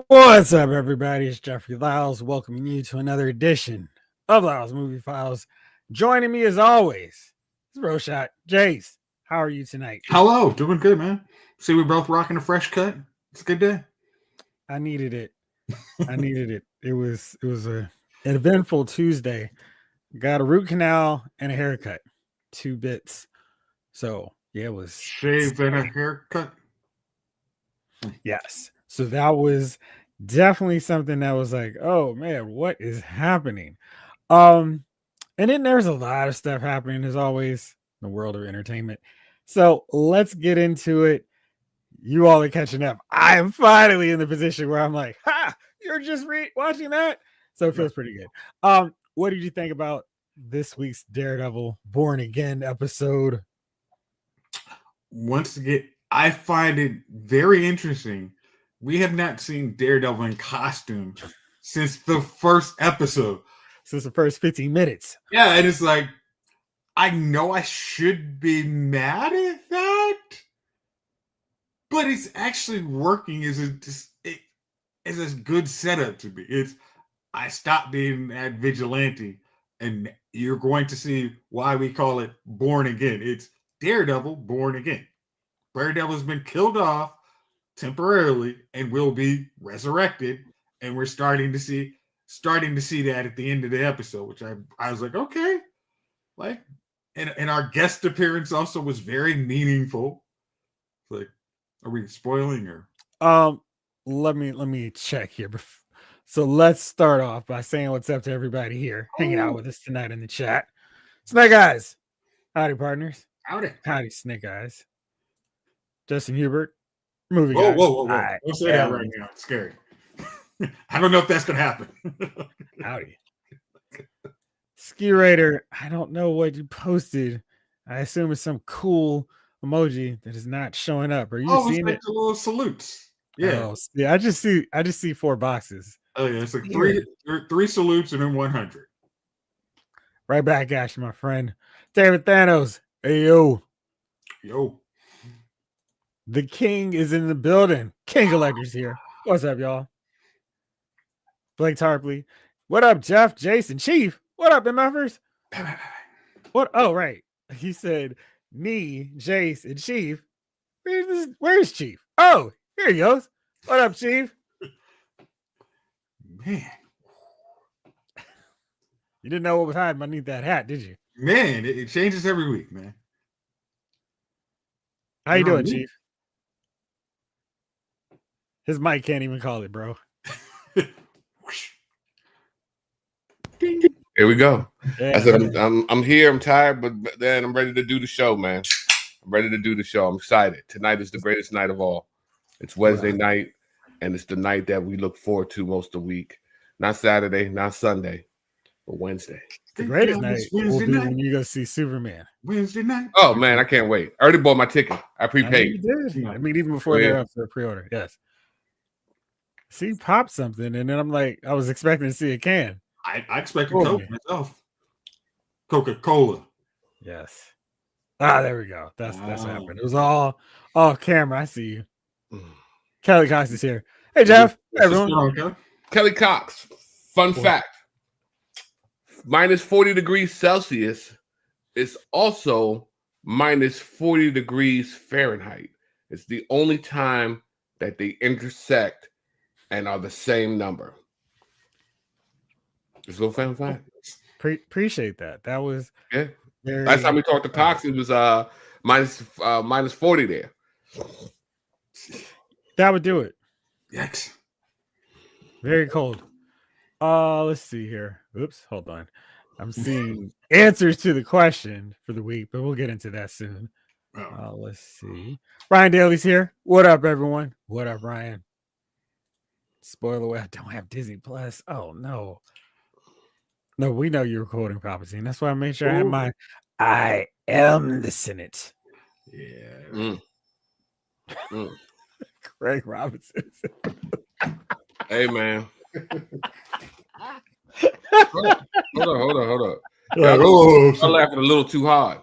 What's up, everybody? It's Jeffrey Lyles welcoming you to another edition of Lyles Movie Files. Joining me, as always, is Roshat. Jace, how are you tonight? Hello, doing good, man. See, we're both rocking a fresh cut. It's a good day. I needed it. It was an eventful Tuesday. Got a root canal and a haircut, 2 bits. So yeah, it was Shave and a haircut. Yes. So that was definitely something that was like, oh man, what is happening? And then there's a lot of stuff happening as always in the world of entertainment. So let's get into it. You all are catching up. I am finally in the position where I'm like, ha, you're just watching that. So it feels pretty good. What did you think about this week's Daredevil Born Again episode? Once again, I find it very interesting. We have not seen Daredevil in costume since the first episode. Since the first 15 minutes. Yeah, and it's like, I know I should be mad at that, but it's actually working as a good setup to me. I stopped being that vigilante, and you're going to see why we call it Born Again. It's Daredevil Born Again. Daredevil's been killed off temporarily and will be resurrected, and we're starting to see that at the end of the episode, which I was like, okay, like, and our guest appearance also was very meaningful. Like, are we spoiling or? Let me check here. So let's start off by saying what's up to everybody here hanging out with us tonight in the chat. Snake Eyes, howdy partners. Howdy Snake Eyes. Justin Hubert, movie guy. Whoa! Don't say that right now. It's scary. I don't know if that's gonna happen. Howdy. Ski Raider, I don't know what you posted. I assume it's some cool emoji that is not showing up. Are you seeing it? The little salutes. Yeah. Oh, yeah. I just see 4 boxes. Oh yeah, it's like three salutes and then 100. Right back at you, my friend. David Thanos. Hey yo. The king is in the building. King Collector's here. What's up, y'all? Blake Tarpley. What up, Jeff, Jason, Chief? What up, MFers? What? Oh, right. He said, me, Jace, and Chief. Where's Chief? Oh, here he goes. What up, Chief? Man. You didn't know what was hiding beneath that hat, did you? Man, it changes every week, man. How you doing, Chief? His mic can't even call it, bro. Here we go. Yeah, I said I'm here. I'm tired, but then I'm ready to do the show, man. I'm ready to do the show. I'm excited. Tonight is the greatest night of all. It's Wednesday night, and it's the night that we look forward to most of the week. Not Saturday, not Sunday, but Wednesday. The greatest night will be when you go see Superman. Wednesday night. Oh man, I can't wait. I already bought my ticket. I prepaid. I mean, even before they're up for pre-order. Yes. See, popped something, and then I'm like, I was expecting to see a can. I expected Coke myself. Coca-Cola. Yes. There we go. That's happened. It was all camera. I see you. Kelly Cox is here. Hey, Jeff. Hey, everyone. Kelly Cox. Fun fact. Minus 40 degrees Celsius is also minus 40 degrees Fahrenheit. It's the only time that they intersect and are the same number. It's a little fun fact. Appreciate that. That was last time we talked to Cox, it was minus 40 there. That would do it. Yikes. Very cold. Let's see here. Oops, hold on. I'm seeing answers to the question for the week, but we'll get into that soon. Let's see. Ryan Daly's here. What up, everyone? What up, Ryan? Spoiler away. I don't have Disney Plus. Oh no. No, we know you're quoting Palpatine. That's why I made sure I have I am the Senate. Yeah. Craig Robinson. Hey man. Hold on. I'm laughing a little too hard.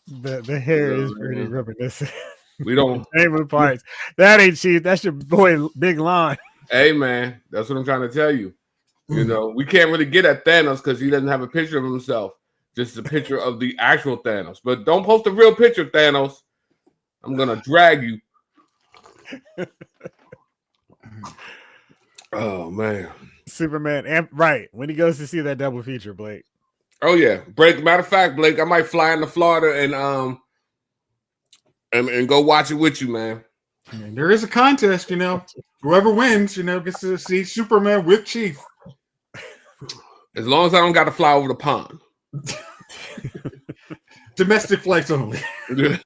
The hair is pretty reminiscent. We don't. Chamber parts. That ain't cheap. That's your boy Big Lon. Hey man, that's what I'm trying to tell you. You know, we can't really get at Thanos because he doesn't have a picture of himself. Just a picture of the actual Thanos. But don't post a real picture, Thanos. I'm gonna drag you. Oh man. Superman, and right when he goes to see that double feature, Blake. Oh yeah, Blake. Matter of fact, Blake, I might fly into Florida and go watch it with you, man. And there is a contest, you know. Whoever wins, you know, gets to see Superman with Chief. As long as I don't got to fly over the pond. Domestic flights only.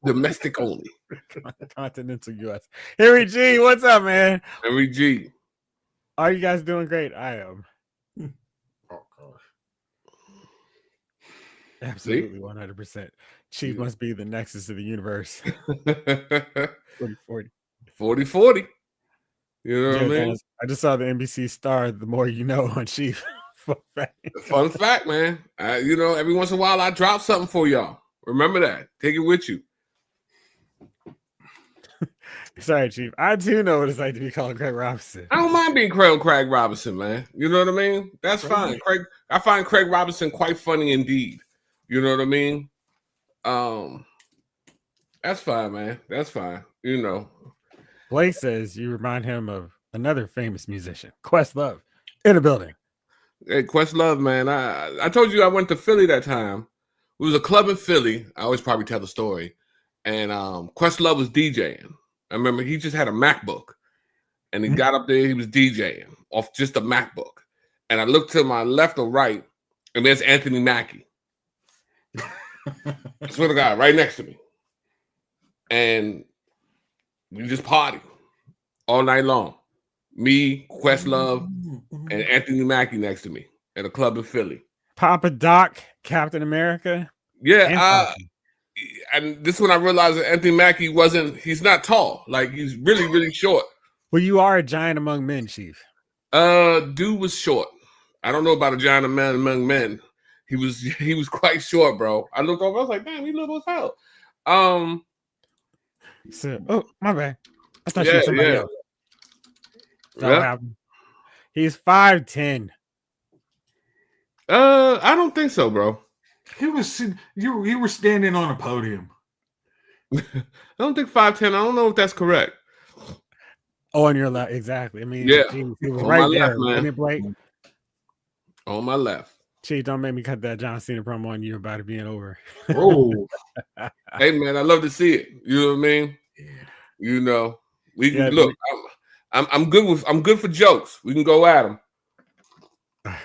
Domestic only. Continental U.S. Henry G, what's up, man? Henry G. Are you guys doing great? I am. Oh gosh. Absolutely, 100%. Chief must be the nexus of the universe. 40-40. 40-40. You know what I mean? I just saw the NBC star, The More You Know, on Chief. Fun fact, man. You know, every once in a while I drop something for y'all. Remember that. Take it with you. Sorry, Chief. I do know what it's like to be called Craig Robinson. I don't mind being Craig Robinson, man. You know what I mean? That's fine. I find Craig Robinson quite funny indeed. You know what I mean? That's fine, man. That's fine. You know. Blake says you remind him of another famous musician, Questlove, in the building. Hey, Questlove, man. I told you I went to Philly that time. It was a club in Philly. I always probably tell the story. And Questlove was DJing. I remember he just had a MacBook. And he got up there, he was DJing off just a MacBook. And I looked to my left or right, and there's Anthony Mackie. I swear to God, right next to me. And we just party all night long. Me, Questlove, and Anthony Mackie next to me at a club in Philly. Papa Doc, Captain America. Yeah, and this is when I realized that Anthony Mackie he's not tall. Like, he's really, really short. Well, you are a giant among men, Chief. Dude was short. I don't know about a giant among men. He was quite short, bro. I looked over, I was like, damn, he little as hell. So, oh, my bad. I thought you were somebody else. Yeah. He's 5'10". I don't think so, bro. You were standing on a podium. I don't think 5'10". I don't know if that's correct. Oh, on your left, exactly. I mean, yeah, he was on right my there. Left, man. Blake? On my left. Chief, don't make me cut that John Cena promo on you about it being over. Oh, hey man, I love to see it. You know what I mean? You know, we can look. I'm good for jokes. We can go at them.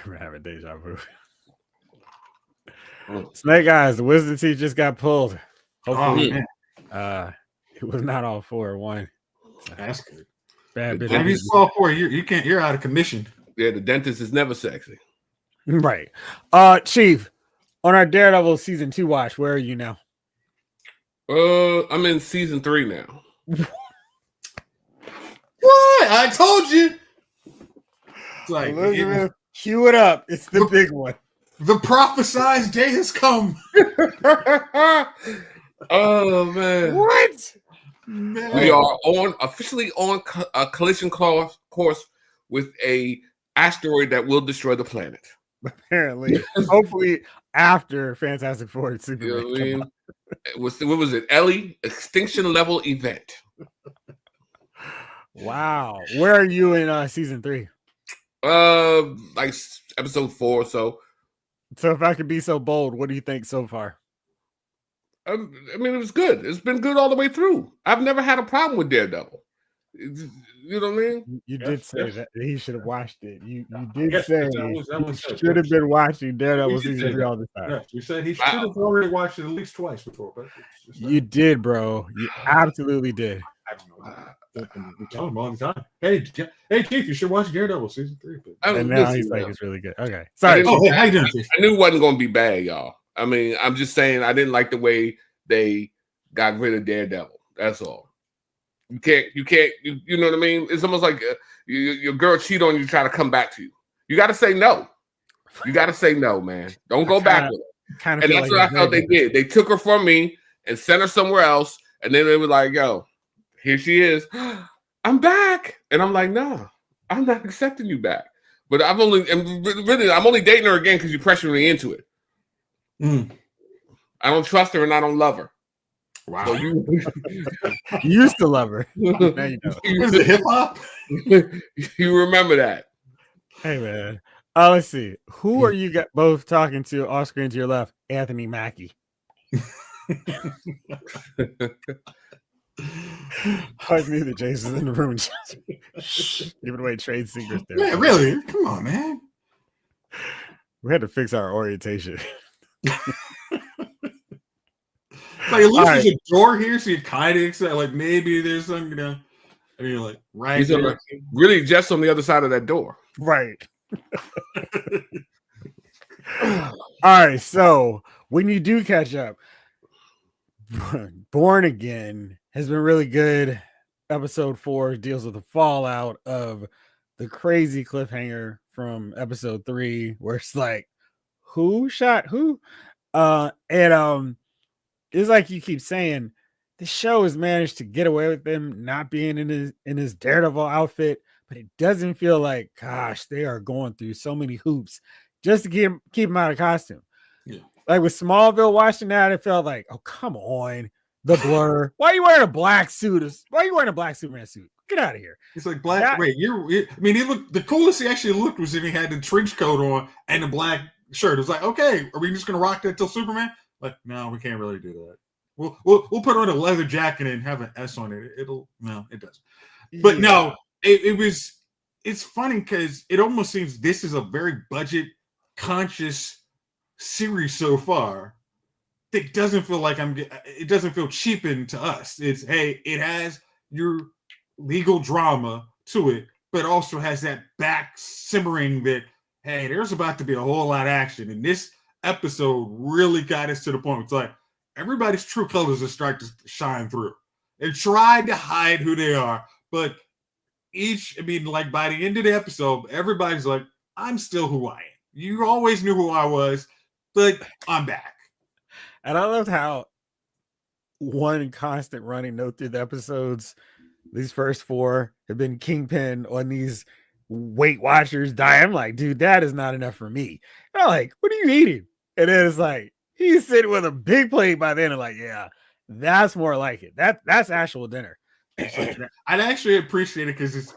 We're having deja vu. Snake Eyes, the wisdom teeth just got pulled. Hopefully, it was not all 4-1. That's good. Bad bit. If he's all 4, you're out of commission. Yeah, the dentist is never sexy. Right. Chief, on our Daredevil season 2 watch, where are you now? I'm in season 3 now. What? I told you. It's like, cue it up. It's the big one. The prophesized day has come. Oh man! What? Man. We are officially on a collision course with a asteroid that will destroy the planet. Apparently, hopefully after Fantastic Four and Superman. You know what I mean? What was it? Ellie extinction level event. Wow. Where are you in season 3? Like episode 4 or so. So if I could be so bold, what do you think so far? I mean, it was good. It's been good all the way through. I've never had a problem with Daredevil. You know what I mean? You did say that he should have watched it. You did say he should have been watching Daredevil season 3 all the time. Yeah, you said he should have already watched it at least twice before. But you did, bro. You absolutely did. I don't know. We tell him all the time. Hey, Chief, you should watch Daredevil season 3. And now he's like, it's really good. Okay, sorry. How you doing, Chief? I knew it wasn't going to be bad, y'all. I mean, I'm just saying I didn't like the way they got rid of Daredevil. That's all. You know what I mean? It's almost like your girl cheat on you, try to come back to you. You got to say no. You got to say no, man. Don't go back with it. And that's what I felt they did. They took her from me and sent her somewhere else. And then they were like, yo, here she is. I'm back, and I'm like, nah, I'm not accepting you back. But I'm only dating her again because you pressured me into it. I don't trust her and I don't love her. Wow. So you used to love her. Now you know. What is it, hip hop? You remember that. Hey man. Let's see. Who are you both talking to off screen to your left? Anthony Mackie. I knew that Jason's in the room. Giving away trade secrets there. Yeah, really? Come on, man. We had to fix our orientation. Like at least there's a door here, so you kind of expect like maybe there's some, and you're like right He's there. Really just on the other side of that door. Right. All right. So when you do catch up, Born Again has been really good. Episode 4 deals with the fallout of the crazy cliffhanger from episode 3, where it's like, who shot who? It's like you keep saying, the show has managed to get away with him not being in his Daredevil outfit, but it doesn't feel like, gosh, they are going through so many hoops just to keep him out of costume. Yeah. Like with Smallville, watching that, it felt like, oh, come on. The Blur. Why are you wearing a black suit? Why are you wearing a black Superman suit? Get out of here. It's like black. Wait, I mean, he looked, the coolest he actually looked was if he had the trench coat on and the black shirt. It was like, okay, are we just gonna rock that till Superman? Like, no, we can't really do that. We'll put on a leather jacket and have an S on it. It doesn't. But no, it's funny because it almost seems this is a very budget conscious series so far. It doesn't feel like it doesn't feel cheapened to us. It's, hey, it has your legal drama to it, but also has that back simmering that, hey, there's about to be a whole lot of action. And this episode really got us to the point. It's like everybody's true colors are starting to shine through. They tried to hide who they are, but like by the end of the episode, everybody's like, I'm still who I am. You always knew who I was, but I'm back. And I loved how one constant running note through the episodes, these first 4 have been Kingpin on these Weight Watchers die. I'm like, dude, that is not enough for me. And I'm like, what are you eating? And then it's like, he's sitting with a big plate by then. I'm like, yeah, that's more like it. That's actual dinner. I'd actually appreciate it because it's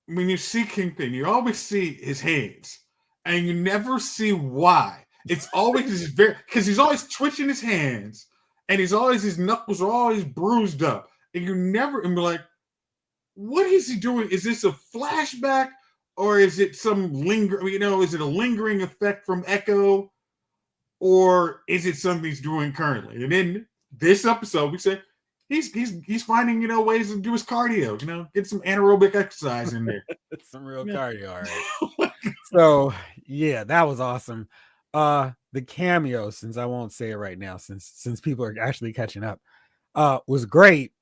when you see Kingpin, you always see his hands, and you never see why. It's always because he's always twitching his hands, and his knuckles are always bruised up, and we're like, what is he doing? Is this a flashback, or is it some is it a lingering effect from Echo, or is it something he's doing currently? And in this episode, we said he's finding ways to do his cardio, get some anaerobic exercise in there. Some real cardio, all right. So yeah, that was awesome. The cameo, since I won't say it right now, since people are actually catching up, was great.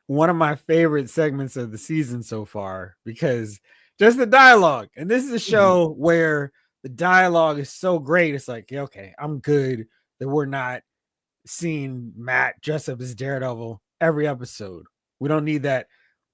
One of my favorite segments of the season so far, because just the dialogue, and this is a show where the dialogue is so great. It's like, yeah, okay, I'm good that we're not seeing Matt dress up as Daredevil every episode. We don't need that.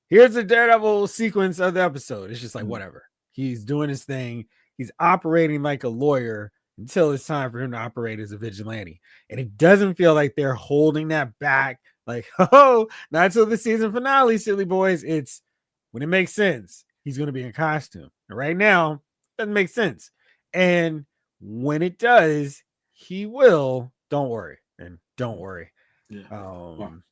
Here's the Daredevil sequence of the episode. It's just like, whatever. He's doing his thing. He's operating like a lawyer until it's time for him to operate as a vigilante. And it doesn't feel like they're holding that back. Like, oh, not until the season finale, silly boys. It's when it makes sense, he's going to be in costume. And right now, it doesn't make sense. And when it does, he will. Don't worry. And don't worry. Yeah.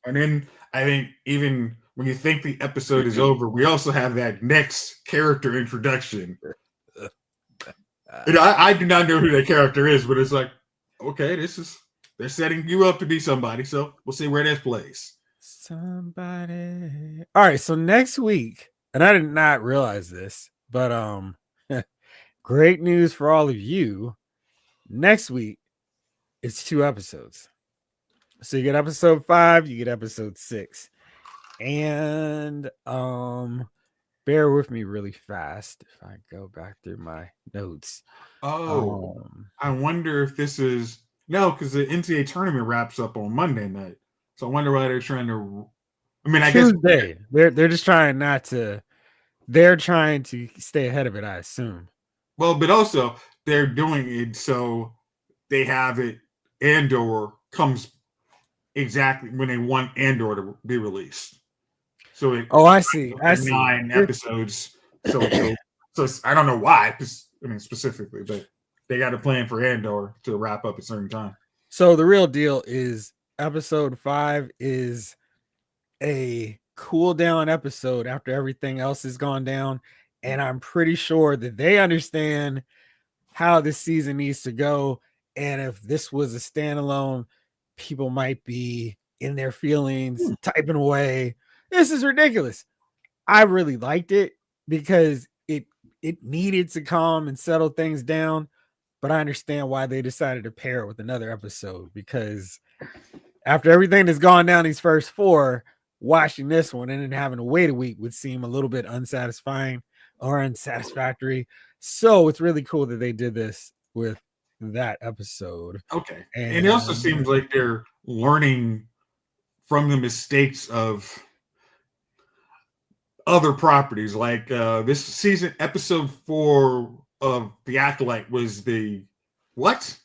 And then I think even when you think the episode is over, we also have that next character introduction. I do not know who that character is, but it's like, okay, they're setting you up to be somebody, so we'll see where this plays. Somebody. All right, so next week, and I did not realize this, but great news for all of you. Next week, it's 2 episodes. So you get episode 5, you get episode 6. And bear with me really fast if I go back through my notes. I wonder if this is because the NCAA tournament wraps up on Monday night. So I wonder why they're trying to. I mean, I guess Tuesday. They're just trying not to. They're trying to stay ahead of it, I assume. well, but also they're doing it so they have it. Andor comes exactly when they want Andor to be released. So it Oh, I see. I see. 9 episodes. So I don't know why. I mean, specifically, but they got a plan for Andor to wrap up at a certain time. So the real deal is episode 5 is a cool down episode after everything else has gone down. And I'm pretty sure that they understand how this season needs to go. And if this was a standalone, people might be in their feelings, typing away. This is ridiculous. I really liked it because it needed to calm and settle things down. But I understand why they decided to pair it with another episode, because after everything that's gone down these first 4, watching this one and then having to wait a week would seem a little bit unsatisfying or unsatisfactory. So it's really cool that they did this with that episode. Okay. And it also seems like they're learning from the mistakes of other properties. Like this season, episode 4 of The Acolyte was the what?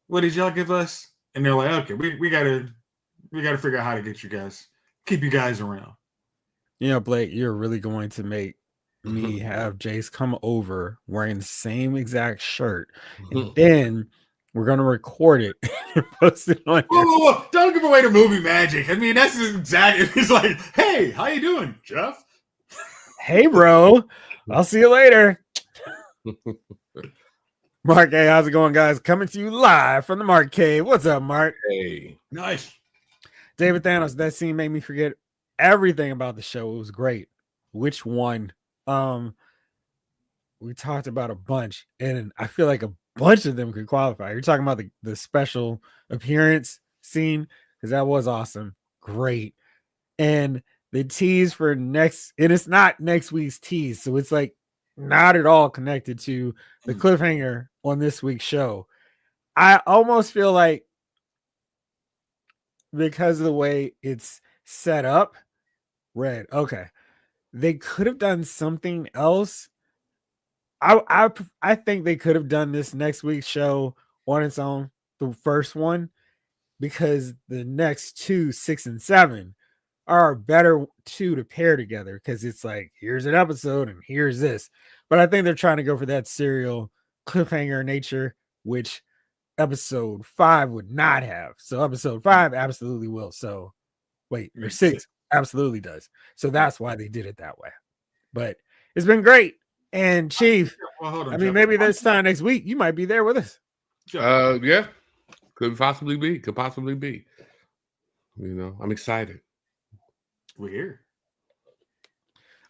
What did y'all give us? And they're like, okay, we gotta figure out how to get you guys, keep you guys around. You know, Blake, you're really going to make me have Jace come over wearing the same exact shirt, and then we're gonna record it and post it on. Whoa. Don't give away the movie magic. I mean, that's exactly. It's like, hey, how you doing, Jeff? Hey, bro. I'll see you later. Mark, hey, how's it going, guys? Coming to you live from the Mark Cave. What's up, Mark? Hey, nice. David Thanos, that scene made me forget everything about the show. It was great. Which one? We talked about a bunch, and I feel like a bunch of them could qualify. You're talking about the special appearance scene, because that was awesome. Great. And the tease for next, and it's not next week's tease, so it's like not at all connected to the cliffhanger on this week's show. I almost feel like, because of the way it's set up, okay, they could have done something else. I think they could have done this next week's show on its own, the first one, because the next 2, 6 and 7 are better 2 to pair together, because it's like, here's an episode and here's this. But I think they're trying to go for that serial cliffhanger nature, which episode 5 would not have. So episode 5 absolutely will. So wait, or 6 absolutely does. So that's why they did it that way. But it's been great. And Chief, well, I mean, maybe this time next week you might be there with us. Yeah, could possibly be. You know, I'm excited. We're here.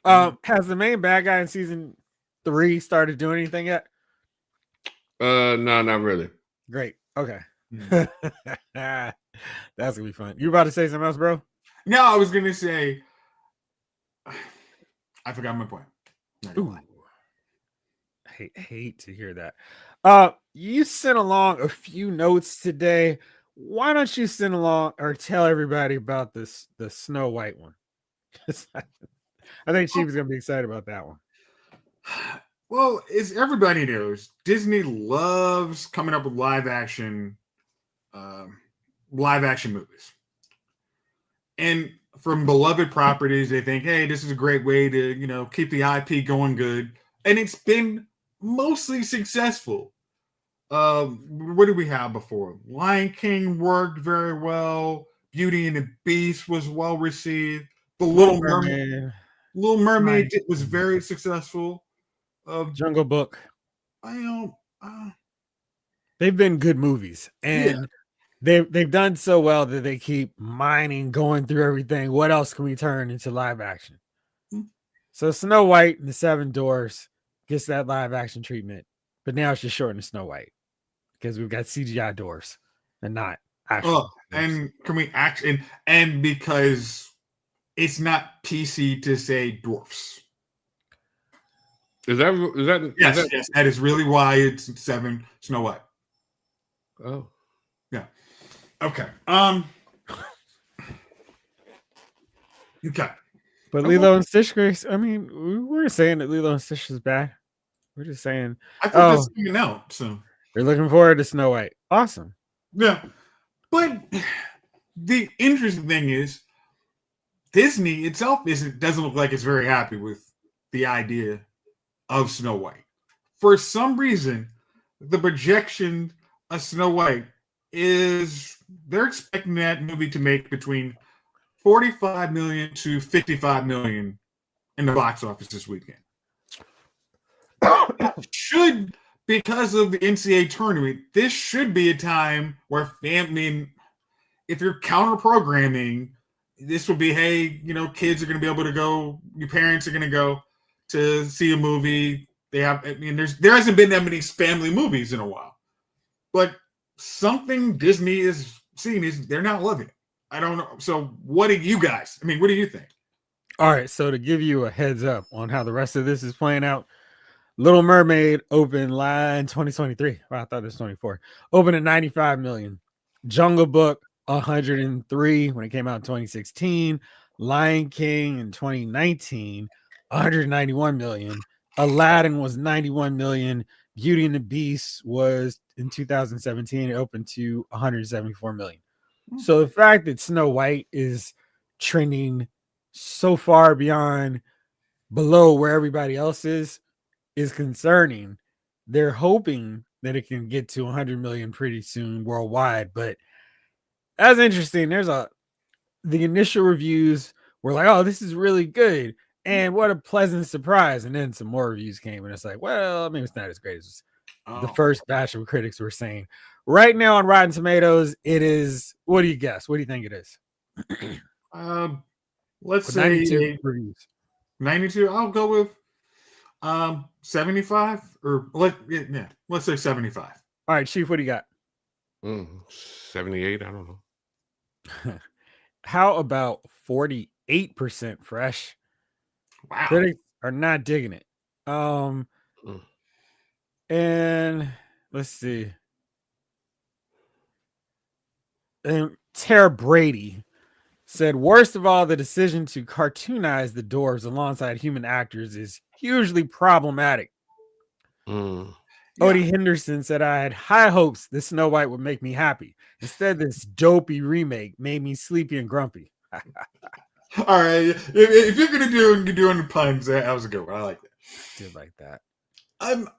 Has the main bad guy in season 3 started doing anything yet? No, not really. Great. Okay. That's gonna be fun. You about to say something else, bro? No, I was gonna say I forgot my point. Hate to hear that. You sent along a few notes today. Why don't you send along or tell everybody about this, the Snow White one? I think Chief is gonna be excited about that one. Well, as everybody knows, Disney loves coming up with live action movies. And from beloved properties, they think, hey, this is a great way to, keep the IP going good. And it's been mostly successful. What did we have before? Lion King worked very well. Beauty and the Beast was well received. The Little Mermaid was very successful. Jungle Book. They've been good movies, and they've done so well that they keep going through everything. What else can we turn into live action? So Snow White and the Seven Dwarfs gets that live action treatment, but now it's just shortened to Snow White because we've got CGI dwarfs and not actual. And can we actually and because it's not PC to say dwarfs. Is that yes, that is really why it's 7 Snow White. Oh. Yeah. Okay. Okay. But Okay. Lilo and Stitch, Grace, I mean, we weren't saying that Lilo and Stitch is bad. We're just saying, I thought that's oh, coming out. So you're looking forward to Snow White. Awesome. yeah. But the interesting thing is Disney itself doesn't look like it's very happy with the idea of Snow White. For some reason, the projection of Snow White is they're expecting that movie to make between 45 million to 55 million in the box office this weekend. Should, because of the NCAA tournament, this should be a time where if you're counter programming, this would be, hey, kids are going to be able to go, your parents are going to go to see a movie. There hasn't been that many family movies in a while, but something Disney is seeing is they're not loving it. I don't know. So what do you guys? What do you think? All right. So to give you a heads up on how the rest of this is playing out, Little Mermaid opened in 2023. Well, I thought it was 24. Opened at 95 million. Jungle Book 103 when it came out in 2016. Lion King in 2019 191 million. Aladdin was 91 million. Beauty and the Beast was in 2017. It opened to 174 million. So the fact that Snow White is trending so far below where everybody else is concerning. They're hoping that it can get to 100 million pretty soon worldwide, but that's interesting. The initial reviews were like, "Oh, this is really good." And what a pleasant surprise. And then some more reviews came and it's like, well, maybe it's not as great as the first batch of critics were saying. Right now on Rotten Tomatoes, it is, what do you guess? What do you think it is? Let's say 92 reviews. 92. I'll go with 75 or let's say 75. All right, Chief, what do you got? 78. I don't know. How about 48% fresh? Wow. Critics are not digging it. And let's see. And Tara Brady said, worst of all, the decision to cartoonize the dwarves alongside human actors is hugely problematic. Odie Henderson said, I had high hopes that Snow White would make me happy. Instead, this dopey remake made me sleepy and grumpy. All right. If you're going to do doing the puns, that was a good one. I like that. Did like that.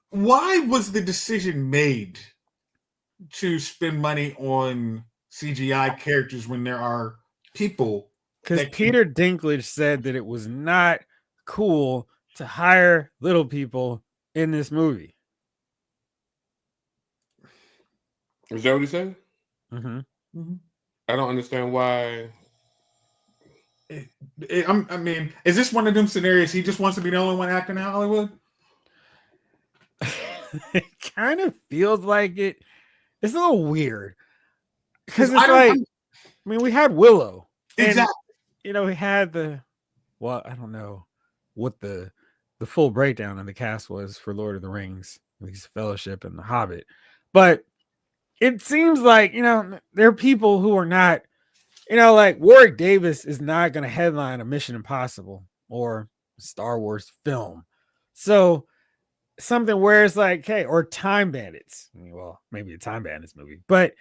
Why was the decision made to spend money on CGI characters when there are people? Because Peter Dinklage said that it was not cool to hire little people in this movie. Is that what he said? Mm-hmm. I don't understand why. Is this one of them scenarios he just wants to be the only one acting in Hollywood? It kind of feels like it. It's a little weird because it's we had Willow, exactly. And, we had I don't know what the full breakdown of the cast was for Lord of the Rings, at least Fellowship and The Hobbit, but it seems like there are people who are not, like Warwick Davis is not going to headline a Mission Impossible or Star Wars film, so. Something where it's like, hey, or Time Bandits. Well, maybe a Time Bandits movie, but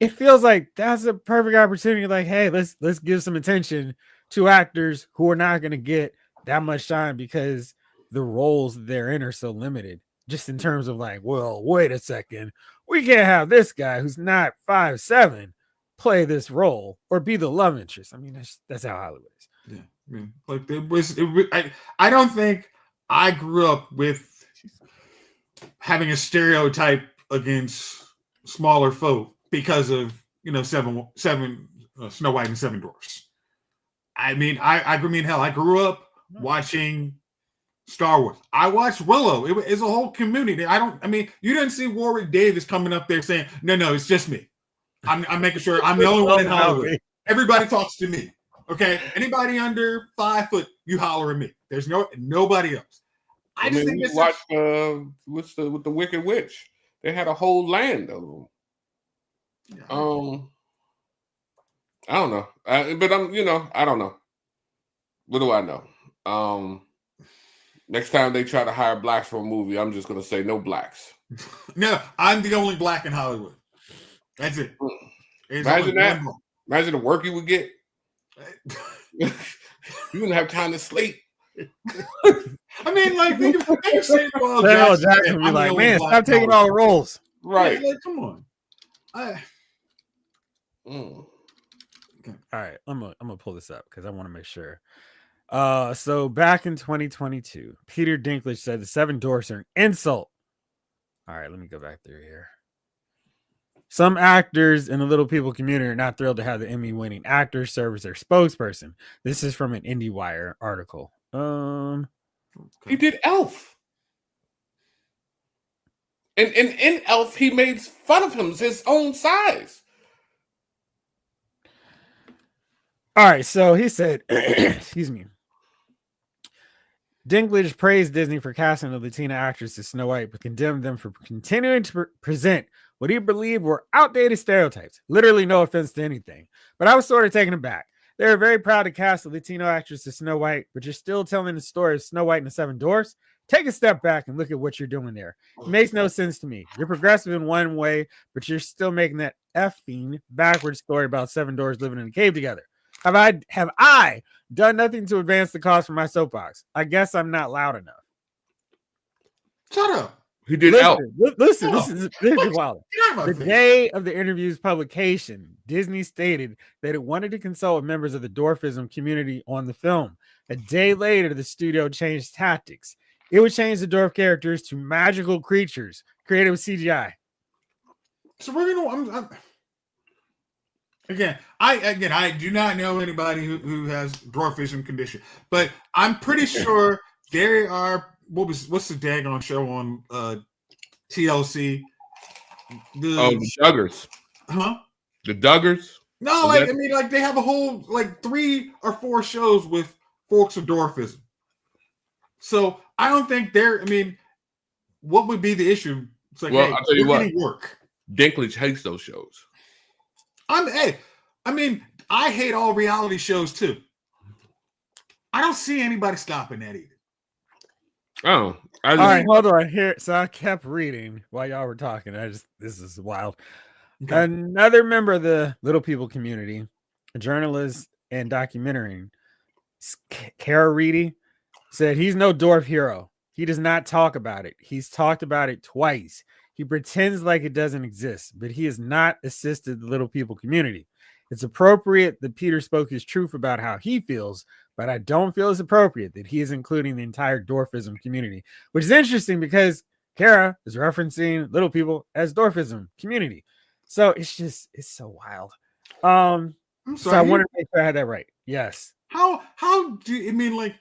it feels like that's a perfect opportunity. Like, hey, let's give some attention to actors who are not going to get that much time because the roles they're in are so limited. Just in terms of like, well, wait a second, we can't have this guy who's not 5'7" play this role or be the love interest. That's how Hollywood is. Yeah, I don't think I grew up with having a stereotype against smaller folk because of seven Snow White and Seven Dwarfs. I grew up watching Star Wars. I watched Willow. It's a whole community. You didn't see Warwick Davis coming up there saying, no, it's just me. I'm making sure I'm the only one in Hollywood. Everybody talks to me. Okay, anybody under 5 foot, you holler at me. There's nobody else. I just think we watched with the Wicked Witch. They had a whole land of them. Yeah. I don't know, but I don't know. What do I know? Next time they try to hire blacks for a movie, I'm just gonna say no blacks. No, I'm the only black in Hollywood. That's it. Imagine that. Imagine the work you would get. You wouldn't have time to sleep. I mean, like, they can say, well, Samuel Jackson Jackson would be like, man, stop taking all the roles. Right. Yeah, like, come on. Okay. All right, I'm gonna pull this up because I want to make sure. So back in 2022, Peter Dinklage said the Seven Dwarfs are an insult. All right, let me go back through here. Some actors in the Little People community are not thrilled to have the Emmy-winning actor serve as their spokesperson. This is from an IndieWire article. He did Elf. And in Elf, he made fun of him his own size. All right, so he said, excuse me. Dinklage praised Disney for casting a Latina actress as Snow White, but condemned them for continuing to present what he believed were outdated stereotypes. Literally no offense to anything. But I was sort of taken aback. They were very proud to cast a Latino actress as Snow White, but you're still telling the story of Snow White and the Seven Dwarfs? Take a step back and look at what you're doing there. It makes no sense to me. You're progressive in one way, but you're still making that effing backwards story about seven dwarfs living in a cave together. Have I done nothing to advance the cause for my soapbox? I guess I'm not loud enough. Shut up. He did Elf. Listen, this is wild. The day of the interview's publication, Disney stated that it wanted to consult with members of the dwarfism community on the film. A day later, the studio changed tactics. It would change the dwarf characters to magical creatures created with CGI. So we're gonna. I do not know anybody who has dwarfism condition, but I'm pretty sure there are. What's the daggone show on TLC? The Duggars. Huh? The Duggars? No, they have a whole 3 or 4 shows with folks with dwarfism. So I don't think what would be the issue? It's like, well, I'll tell you what. Work. Dinklage hates those shows. I hate all reality shows too. I don't see anybody stopping that either. Oh, all right, hold on here. So I kept reading while y'all were talking. This is wild. Okay. Another member of the Little People community, a journalist and documentarian, Kara Reedy, said he's no dwarf hero. He does not talk about it. He's talked about it twice. He pretends like it doesn't exist, but he has not assisted the Little People community. It's appropriate that Peter spoke his truth about how he feels, but I don't feel it's appropriate that he is including the entire dwarfism community, which is interesting because Kara is referencing Little People as dwarfism community. So it's so wild. I'm sorry, so I wanted to make sure I had that right. Yes. How do you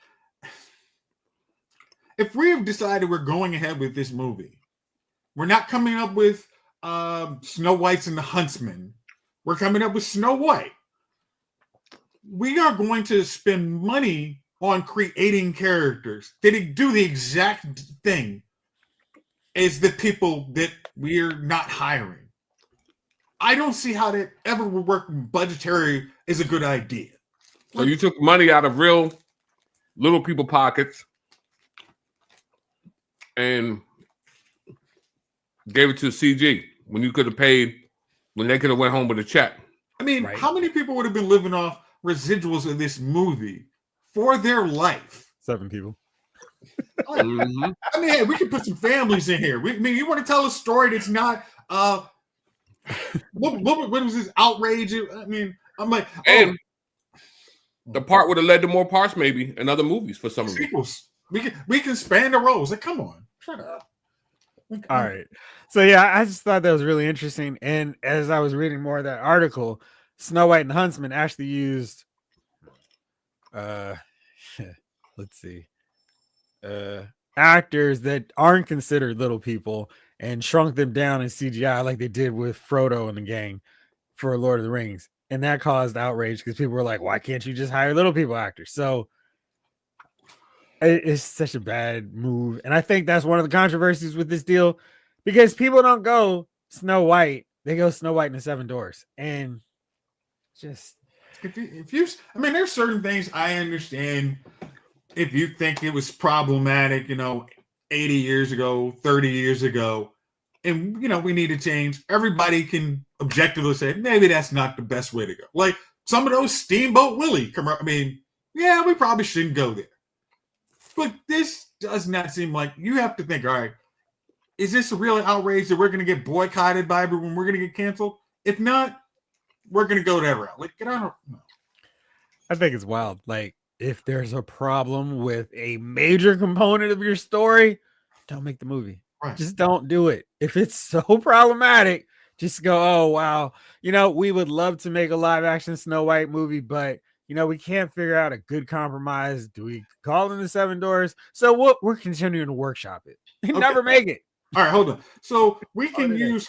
if we have decided we're going ahead with this movie, we're not coming up with Snow White's and the Huntsman. We're coming up with Snow White. We are going to spend money on creating characters that do the exact thing as the people that we're not hiring. I don't see how that ever would work. Budgetary is a good idea. So you took money out of real Little People pockets and gave it to CG when you could have paid, when they could have went home with a check. Right. How many people would have been living off residuals of this movie for their life? 7 people. Mm-hmm. Hey, we can put some families in here. You want to tell a story that's not what was this outrage? I'm like, and the part would have led to more parts maybe in other movies for some sequels. We can span the roles. Like, come on, shut up. All right. So yeah, I just thought that was really interesting. And as I was reading more of that article, Snow White and the Huntsman actually used let's see, actors that aren't considered little people and shrunk them down in CGI like they did with Frodo and the gang for Lord of the Rings. And that caused outrage because people were like, why can't you just hire little people actors? So it's such a bad move. And I think that's one of the controversies with this deal because people don't go Snow White. They go Snow White and the Seven Dwarfs. And just, I mean, there's certain things I understand. If you think it was problematic, 80 years ago, 30 years ago, and we need to change, everybody can objectively say maybe that's not the best way to go. Like some of those Steamboat Willie I mean, yeah, we probably shouldn't go there. But this does not seem like, you have to think, all right, is this a real outrage that we're going to get boycotted by everyone? We're going to get canceled? If not, we're going to go that route. Like, get on. I think it's wild. Like, if there's a problem with a major component of your story, don't make the movie. Right. Just don't do it. If it's so problematic, just go, oh, wow. We would love to make a live action Snow White movie, but, we can't figure out a good compromise. Do we call in the Seven Doors? So we're continuing to workshop it. Never make it. All right, hold on. So we can use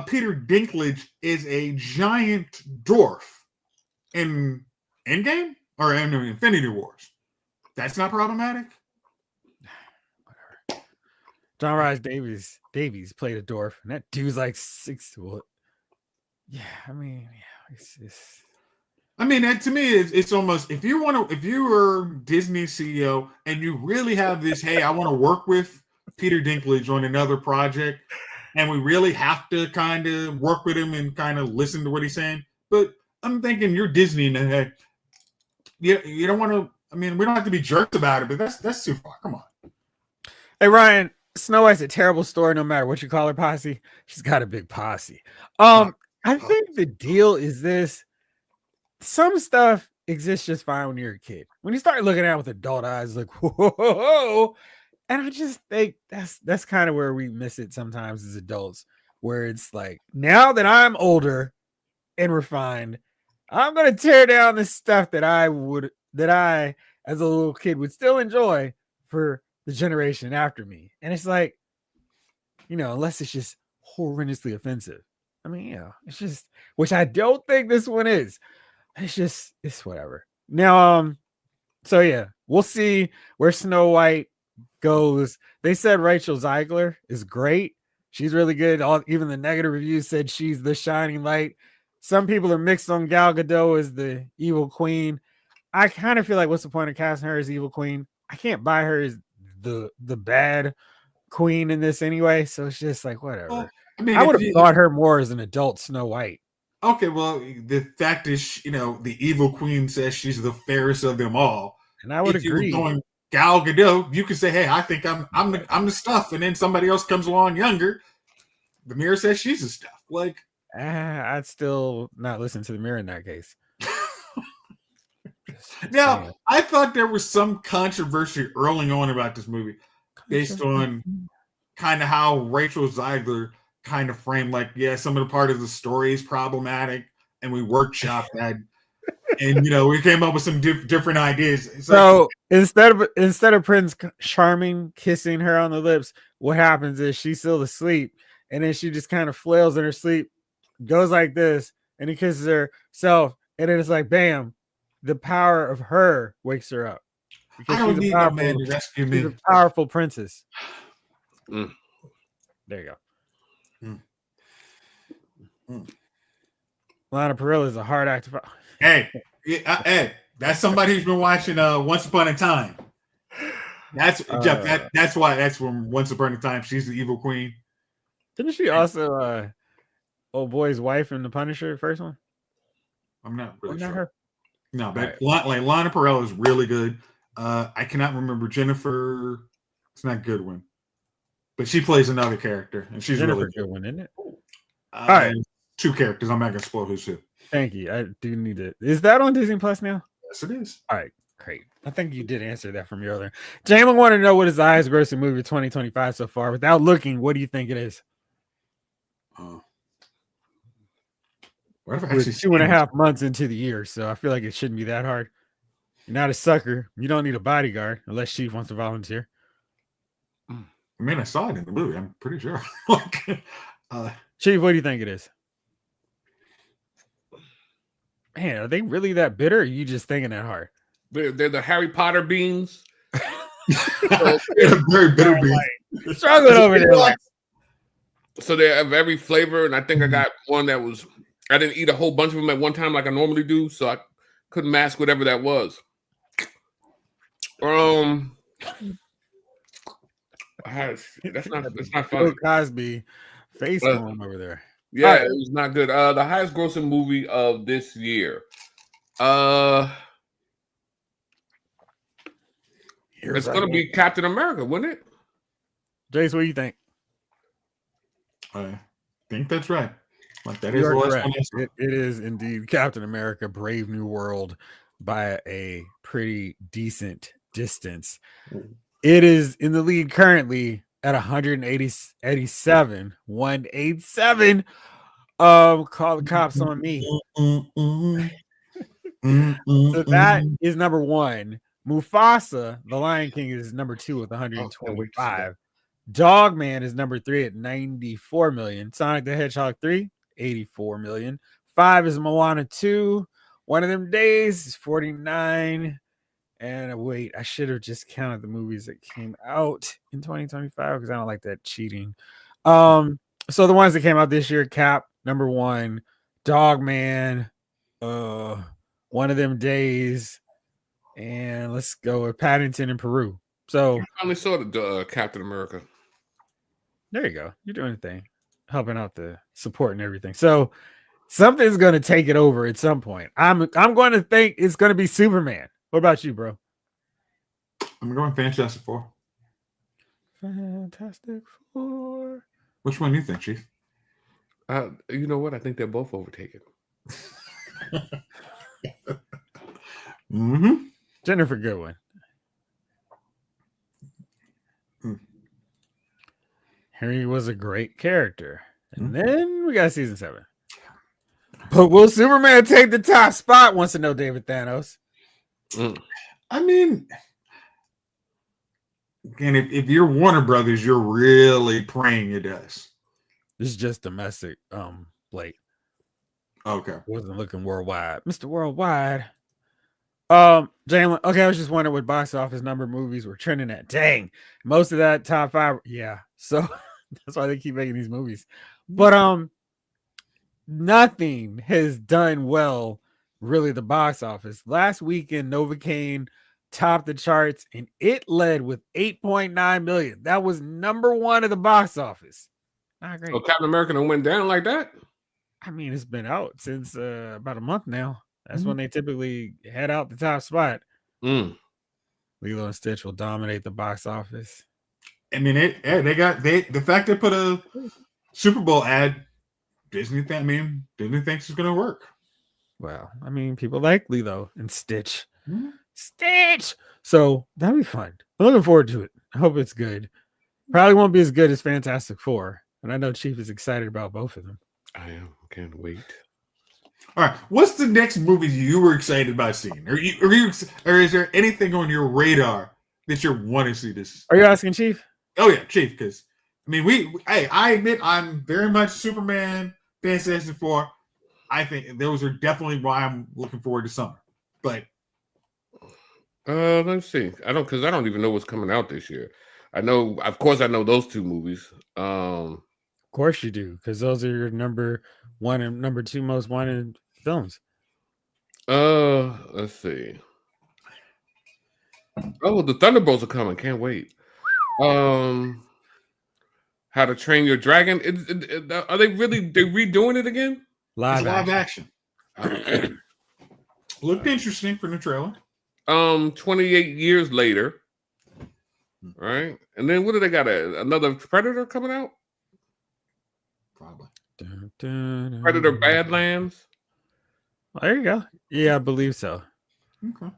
Peter Dinklage as a giant dwarf in Endgame or in Infinity Wars. That's not problematic? Whatever. John Rhys Davies played a dwarf, and that dude's like 6 foot. Yeah, I mean, it's I mean, to me, it's almost, if you were Disney CEO and you really have this, hey, I want to work with Peter Dinklage on another project, and we really have to kind of work with him and kind of listen to what he's saying. But I'm thinking you're Disney, and hey, you don't want to. I mean, we don't have to be jerks about it, but that's too far. Come on. Hey Ryan, Snow White's a terrible story. No matter what you call her posse, she's got a big posse. I think the deal is this. Some stuff exists just fine when you're a kid. When you start looking at it with adult eyes, like, whoa. And I just think that's kind of where we miss it sometimes as adults, where it's like, now that I'm older and refined, I'm going to tear down the stuff that I, as a little kid, would still enjoy for the generation after me. And it's like, unless it's just horrendously offensive. I mean, it's just, which I don't think this one is. It's whatever. Now, so yeah, we'll see where Snow White goes. They said Rachel Zegler is great. She's really good. Even the negative reviews said she's the shining light. Some people are mixed on Gal Gadot as the evil queen. I kind of feel like, what's the point of casting her as evil queen? I can't buy her as the bad queen in this anyway. So it's just like, whatever. Well, I mean, I would have thought her more as an adult Snow White. Okay, well, the fact is, the evil queen says she's the fairest of them all, and I would agree. You were going Gal Gadot, you could say, "Hey, I think I'm the stuff," and then somebody else comes along younger. The mirror says she's the stuff. Like, I'd still not listen to the mirror in that case. Now, I thought there was some controversy early on about this movie, based on kind of how Rachel Zegler kind of framed, like, yeah, some of the part of the story is problematic, and we workshopped that, and we came up with some different ideas. It's so like, instead of Prince Charming kissing her on the lips, what happens is she's still asleep, and then she just kind of flails in her sleep, goes like this, and he kisses herself, and then it's like, bam, the power of her wakes her up. Because I don't need a man to rescue me. She's a powerful princess. There you go. Lana Parrilla is a hard actor. Hey, that's somebody who's been watching Once Upon a Time. That's Jeff. That's why. That's from Once Upon a Time. She's the evil queen. Didn't she also old boy's wife in The Punisher, first one? I'm not really sure. Not her. No, but like Lana Parrilla is really good. I cannot remember Jennifer. It's not Goodwin, but she plays another character, and she's Jennifer really good. Goodwin, isn't it? All right, 2 characters. I'm not gonna spoil who's who. Thank you. I do need it. Is that on Disney Plus now? Yes, it is. All right, great. I think you did answer that from your other. Jalen wanted to know what is the highest grossing movie of 2025 so far. Without looking, what do you think it is? We're 2.5 months into the year, so I feel like it shouldn't be that hard. You're not a sucker. You don't need a bodyguard unless Chief wants to volunteer. I mean, I saw it in the movie. I'm pretty sure. Chief, what do you think it is? Man, are they really that bitter? Or are you just thinking that hard? They're the Harry Potter beans. They're very bitter beans. Struggling over there. Like. So they have every flavor, and I think I got one that was. I didn't eat a whole bunch of them at one time like I normally do, so couldn't mask whatever that was. That's not funny. Bill Cosby face palm over there. Yeah, right. it was not good. The highest grossing movie of this year. It's gonna be Captain America, wouldn't it? Jace, what do you think? I think that's right. Like that You is are the last correct. one. It is indeed Captain America: Brave New World by a pretty decent distance. It is in the lead currently at 187. 187. Call the cops on me. So that is number one. Mufasa, the Lion King, is number 2 with 125. Dogman is number 3 at 94 million. Sonic the Hedgehog 3, 84 million. 5 is Moana 2. One of Them Days is 49. And wait, I should have just counted the movies that came out in 2025 because I don't like that cheating. So the ones that came out this year: Cap, number 1, Dogman, One of Them Days, and let's go with Paddington in Peru. So I only saw the Captain America. There you go. You're doing a thing, helping out the support and everything. So something's going to take it over at some point. I'm going to think it's going to be Superman. What about you, bro? I'm going Fantastic Four. Fantastic Four. Which one do you think, Chief? You know what? I think they're both overtaken. Jennifer Goodwin. Harry was a great character. And then we got season 7. But will Superman take the top spot? Wants to know David Thanos. I mean, again, if you're Warner Brothers, you're really praying it does. This is just domestic, Blake. Okay. Wasn't looking worldwide. Mr. Worldwide. Jalen, okay, I was just wondering what box office number movies were trending at. Dang, most of that top 5, yeah. So that's why they keep making these movies. But nothing has done well, really, the box office. Last weekend, Novocaine topped the charts, and it led with 8.9 million. That was number 1 at the box office. Not great. So Captain America went down like that? I mean, it's been out since about a month now. That's when they typically head out the top spot. Lilo and Stitch will dominate the box office. I mean, the fact they put a Super Bowl ad, Disney thinks it's gonna work. Well, I mean, people like Lilo and Stitch. Stitch. So that'll be fun. I'm looking forward to it. I hope it's good. Probably won't be as good as Fantastic Four. And I know Chief is excited about both of them. I am. Can't wait. All right. What's the next movie you were excited about seeing? Or is there anything on your radar that you want to see this? Are you asking Chief? Oh yeah, Chief. Because I mean, I admit I'm very much Superman, Fantastic Four. I think those are definitely why I'm looking forward to summer. But let's see. I don't even know what's coming out this year. Of course, I know those 2 movies. Of course you do, because those are your number 1 and number 2 most wanted films. Let's see. Oh, the Thunderbolts are coming. Can't wait. How to Train Your Dragon. Are they redoing it again? Live action. Looked interesting from the trailer. 28 years later. Right? And then what do they got? Another Predator coming out? Probably. Predator Badlands. There you go. Yeah, I believe so. Okay.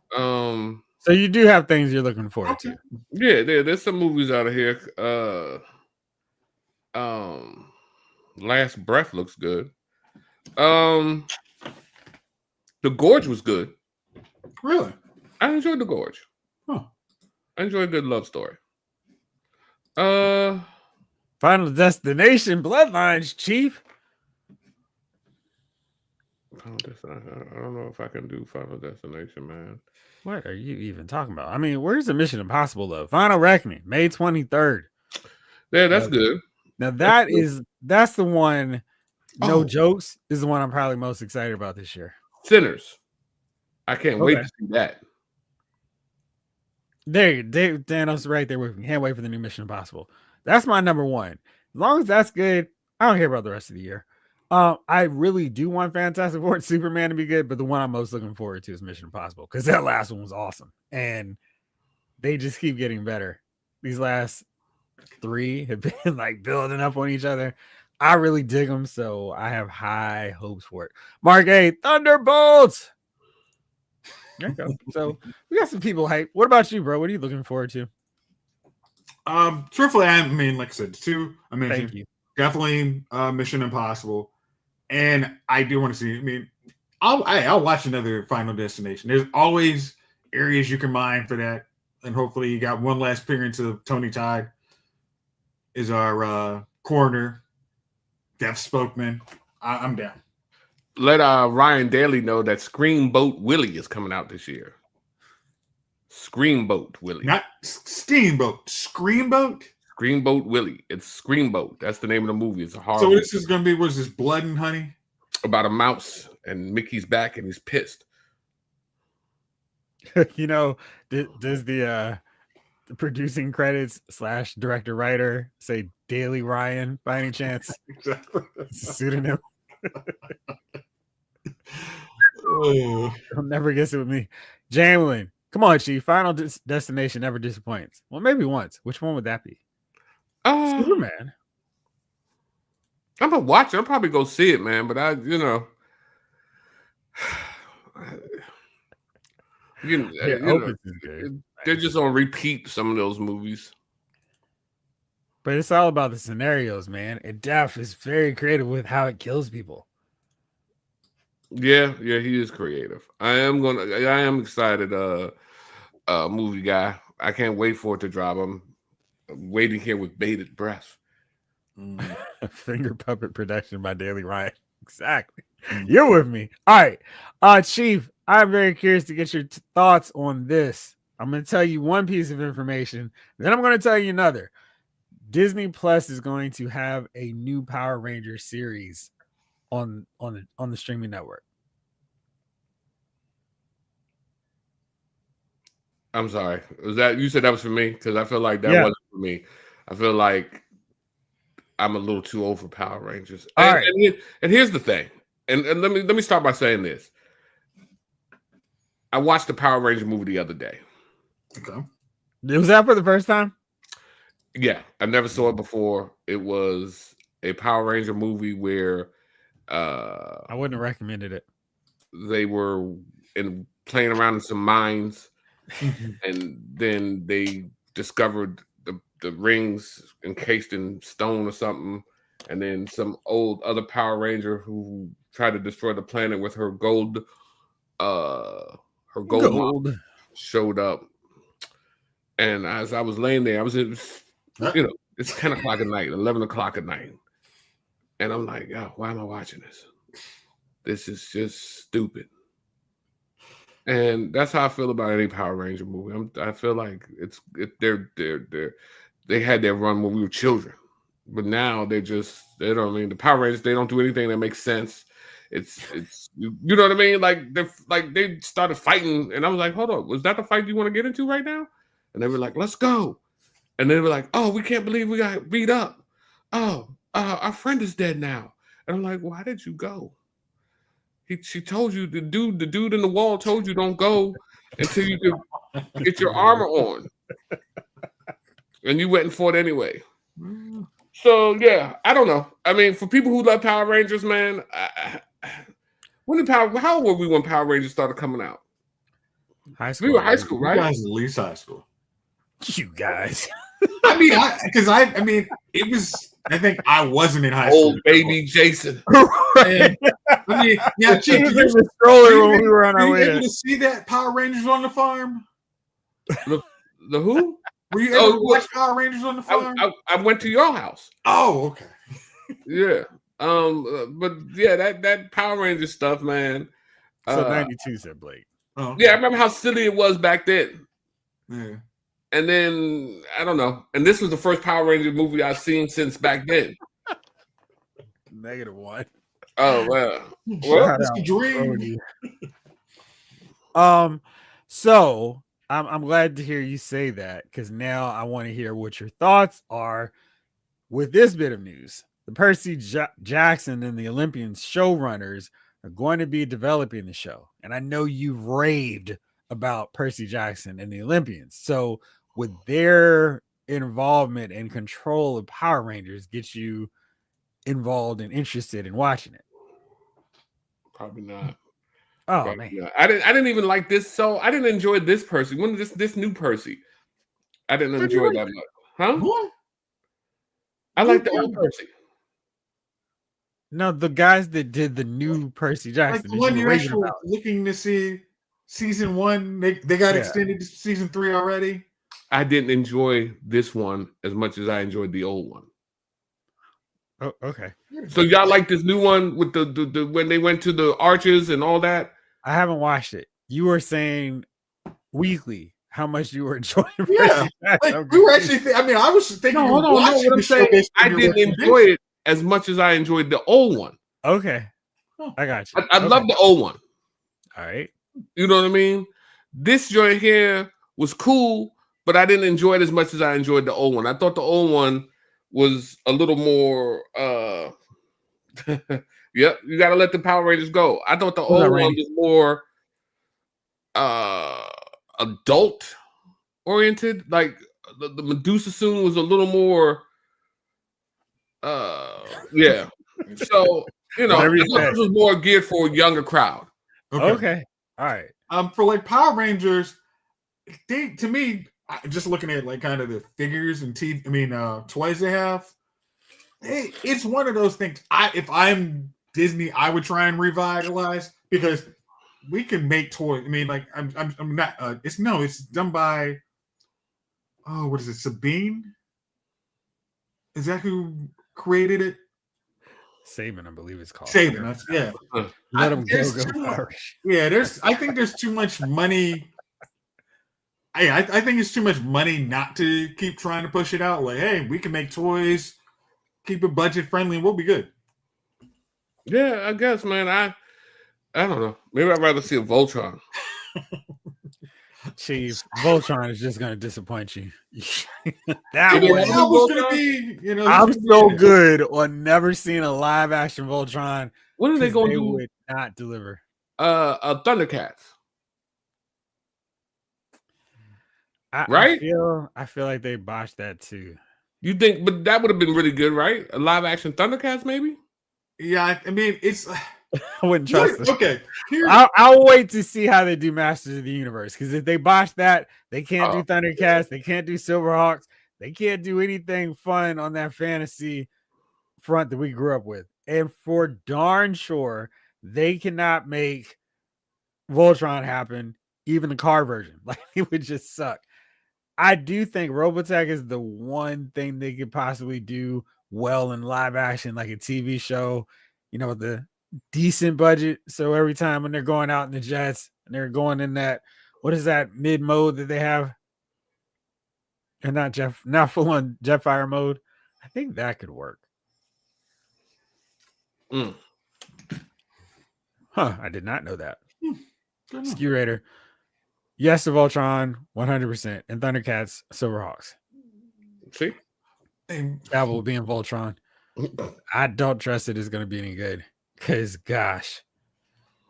So you do have things you're looking forward to. Yeah, there's some movies out of here. Last Breath looks good. The Gorge was good. Really? I enjoyed The Gorge. Huh. I enjoyed a good love story. Final Destination Bloodlines, Chief. I don't know if I can do Final Destination, man. What are you even talking about? I mean, where's the Mission Impossible though? Final Reckoning, May 23rd. Yeah, that's good. Now that's the one. No jokes is the one I'm probably most excited about this year. Sinners. I can't wait Okay. to see that. Thanos right there with me. Can't wait for the new Mission Impossible. That's my number one. As long as that's good, I don't care about the rest of the year. I really do want Fantastic Four and Superman to be good, but the one I'm most looking forward to is Mission Impossible because that last one was awesome, and they just keep getting better. These last three have been like building up on each other. I really dig them, so I have high hopes for it. Mark A, Thunderbolts. There you go. So we got some people hype. What about you, bro? What are you looking forward to? Truthfully, I mean, like I said, two I Thank mentioned you. definitely Mission Impossible, and I do want to see. I mean, I'll watch another Final Destination. There's always areas you can mine for that, and hopefully, you got one last appearance of Tony Todd is our coroner, deaf spokesman. I'm down. Let Ryan Daly know that Screamboat Willie is coming out this year. Screamboat Willie. Not Steamboat, Screamboat. Screamboat Willie. It's Screamboat. That's the name of the movie. It's a horror So movie this is going to be, what is this, Blood and Honey? about a mouse and Mickey's back and he's pissed. You know, does the producing credits / director writer say Daily Ryan by any chance? Exactly. It's a pseudonym. Oh. He'll never guess it with me. Jamlin, come on, Chief. Final Destination never disappoints. Well, maybe once. Which one would that be? Superman. I'm gonna watch it. I'll probably go see it, man. But they're just on repeat some of those movies. But it's all about the scenarios, man. And Def is very creative with how it kills people. Yeah, he is creative. I am excited. Movie guy. I can't wait for it to drop. I'm waiting here with bated breath. Finger puppet production by Daily Ryan. Exactly. You're with me. All right. Chief, I'm very curious to get your thoughts on this. I'm going to tell you one piece of information, then I'm going to tell you another. Disney Plus is going to have a new Power Rangers series on the streaming network. I'm sorry. Was that you said that was for me? Because I feel like that wasn't for me. I feel like I'm a little too old for Power Rangers. And here's the thing. And let me start by saying this. I watched the Power Ranger movie the other day. Okay. Was that for the first time? Yeah, I never saw it before. It was a Power Ranger movie where I wouldn't have recommended it. They were playing around in some mines, and then they discovered the rings encased in stone or something, and then some old other Power Ranger who tried to destroy the planet with her gold mom showed up. And as I was laying there, it's 10 o'clock at night, 11 o'clock at night. And I'm like, oh, why am I watching this? This is just stupid. And that's how I feel about any Power Ranger movie. I feel like they had their run when we were children, but now they don't the Power Rangers. They don't do anything that makes sense. It's you know what I mean? Like they started fighting, and I was like, hold on, was that the fight you want to get into right now? And they were like, let's go. And they were like, oh, we can't believe we got beat up. Oh, our friend is dead now. And I'm like, why did you go? She told you, the dude in the wall told you don't go until you could get your armor on. And you went and fought anyway. So, yeah, I don't know. I mean, for people who love Power Rangers, man, how old were we when Power Rangers started coming out? High school. We were high school, right? You guys at least high school. You guys. I mean, it was. I think I wasn't in high school. Old baby Jason. I mean, yeah, Chief, He was in the stroller when we were on our way. Were you able to see that Power Rangers on the farm? The who? Were you able to watch Power Rangers on the farm? I went to your house. Oh, okay. Yeah. But yeah, that Power Ranger stuff, man. So 92 said Blake. Oh, okay. Yeah, I remember how silly it was back then. Yeah. And then I don't know. And this was the first Power Ranger movie I've seen since back then. -1. Oh well. Well, it's a dream. So I'm glad to hear you say that because now I want to hear what your thoughts are with this bit of news. The Percy Jackson and the Olympians showrunners are going to be developing the show, and I know you've raved about Percy Jackson and the Olympians. So would their involvement and control of Power Rangers get you involved and interested in watching it? Probably not. Oh Probably man, not. I didn't even like this. So I didn't enjoy this Percy. When this new Percy, I didn't How do you enjoy like that much. Huh? what? I You like the old Percy. no, the guys that did the new Percy like Jackson the that you one were you're raving actually about. looking to see season 1. They got Yeah. extended to season 3 already. I didn't enjoy this one as much as I enjoyed the old one. Oh, okay. So y'all like this new one with the when they went to the arches and all that? I haven't watched it. You were saying weekly how much you were enjoying Yeah, Percy Jackson. like I'm we were confused. actually. I mean, I was thinking No, of hold on. No, watching what I'm the show saying, based on I your didn't enjoy recommendation. it as much as I enjoyed the old one. Okay. Oh. I got you. I Okay. love the old one. All right. You know what I mean? This joint here was cool, but I didn't enjoy it as much as I enjoyed the old one. I thought the old one was a little more yep, you gotta let the Power Rangers go. I thought the What's old up, one Randy? was more adult oriented. Like the Medusa suit was a little more yeah. So I Whatever you thought say. this was more geared for a younger crowd. Okay. All right. For like Power Rangers, to me, just looking at like kind of the figures and toys they have, it's one of those things. If I'm Disney, I would try and revitalize because we can make toys. I mean, like I'm not. It's done by what is it? Sabine? Is that who created it? Saban, I believe it's called. Saban. Yeah. Let them go. I think there's too much money. I think it's too much money not to keep trying to push it out. Like, hey, we can make toys, keep it budget friendly, and we'll be good. Yeah, I guess, man. I don't know. Maybe I'd rather see a Voltron. Chief, Voltron is just going to disappoint you. That was going to be, I'm so good on never seeing a live action Voltron. What are they going to do? Would not deliver. Thundercats. Right? I feel like they botched that too. You think, but that would have been really good, right? A live action Thundercats, maybe? Yeah, I mean, it's. I wouldn't trust it. Okay, I'll wait to see how they do Masters of the Universe because if they botch that, they can't do Thundercats, they can't do Silverhawks, they can't do anything fun on that fantasy front that we grew up with. And for darn sure, they cannot make Voltron happen, even the car version. Like it would just suck. I do think Robotech is the one thing they could possibly do well in live action, like a TV show, with the decent budget. So every time when they're going out in the jets and they're going in that, what is that mid mode that they have? And not full on Jetfire mode. I think that could work. Huh, I did not know that. Skurator. Yes to Voltron, 100%. And Thundercats, Silverhawks. See? That will be in Voltron. I don't trust it is going to be any good. Because, gosh.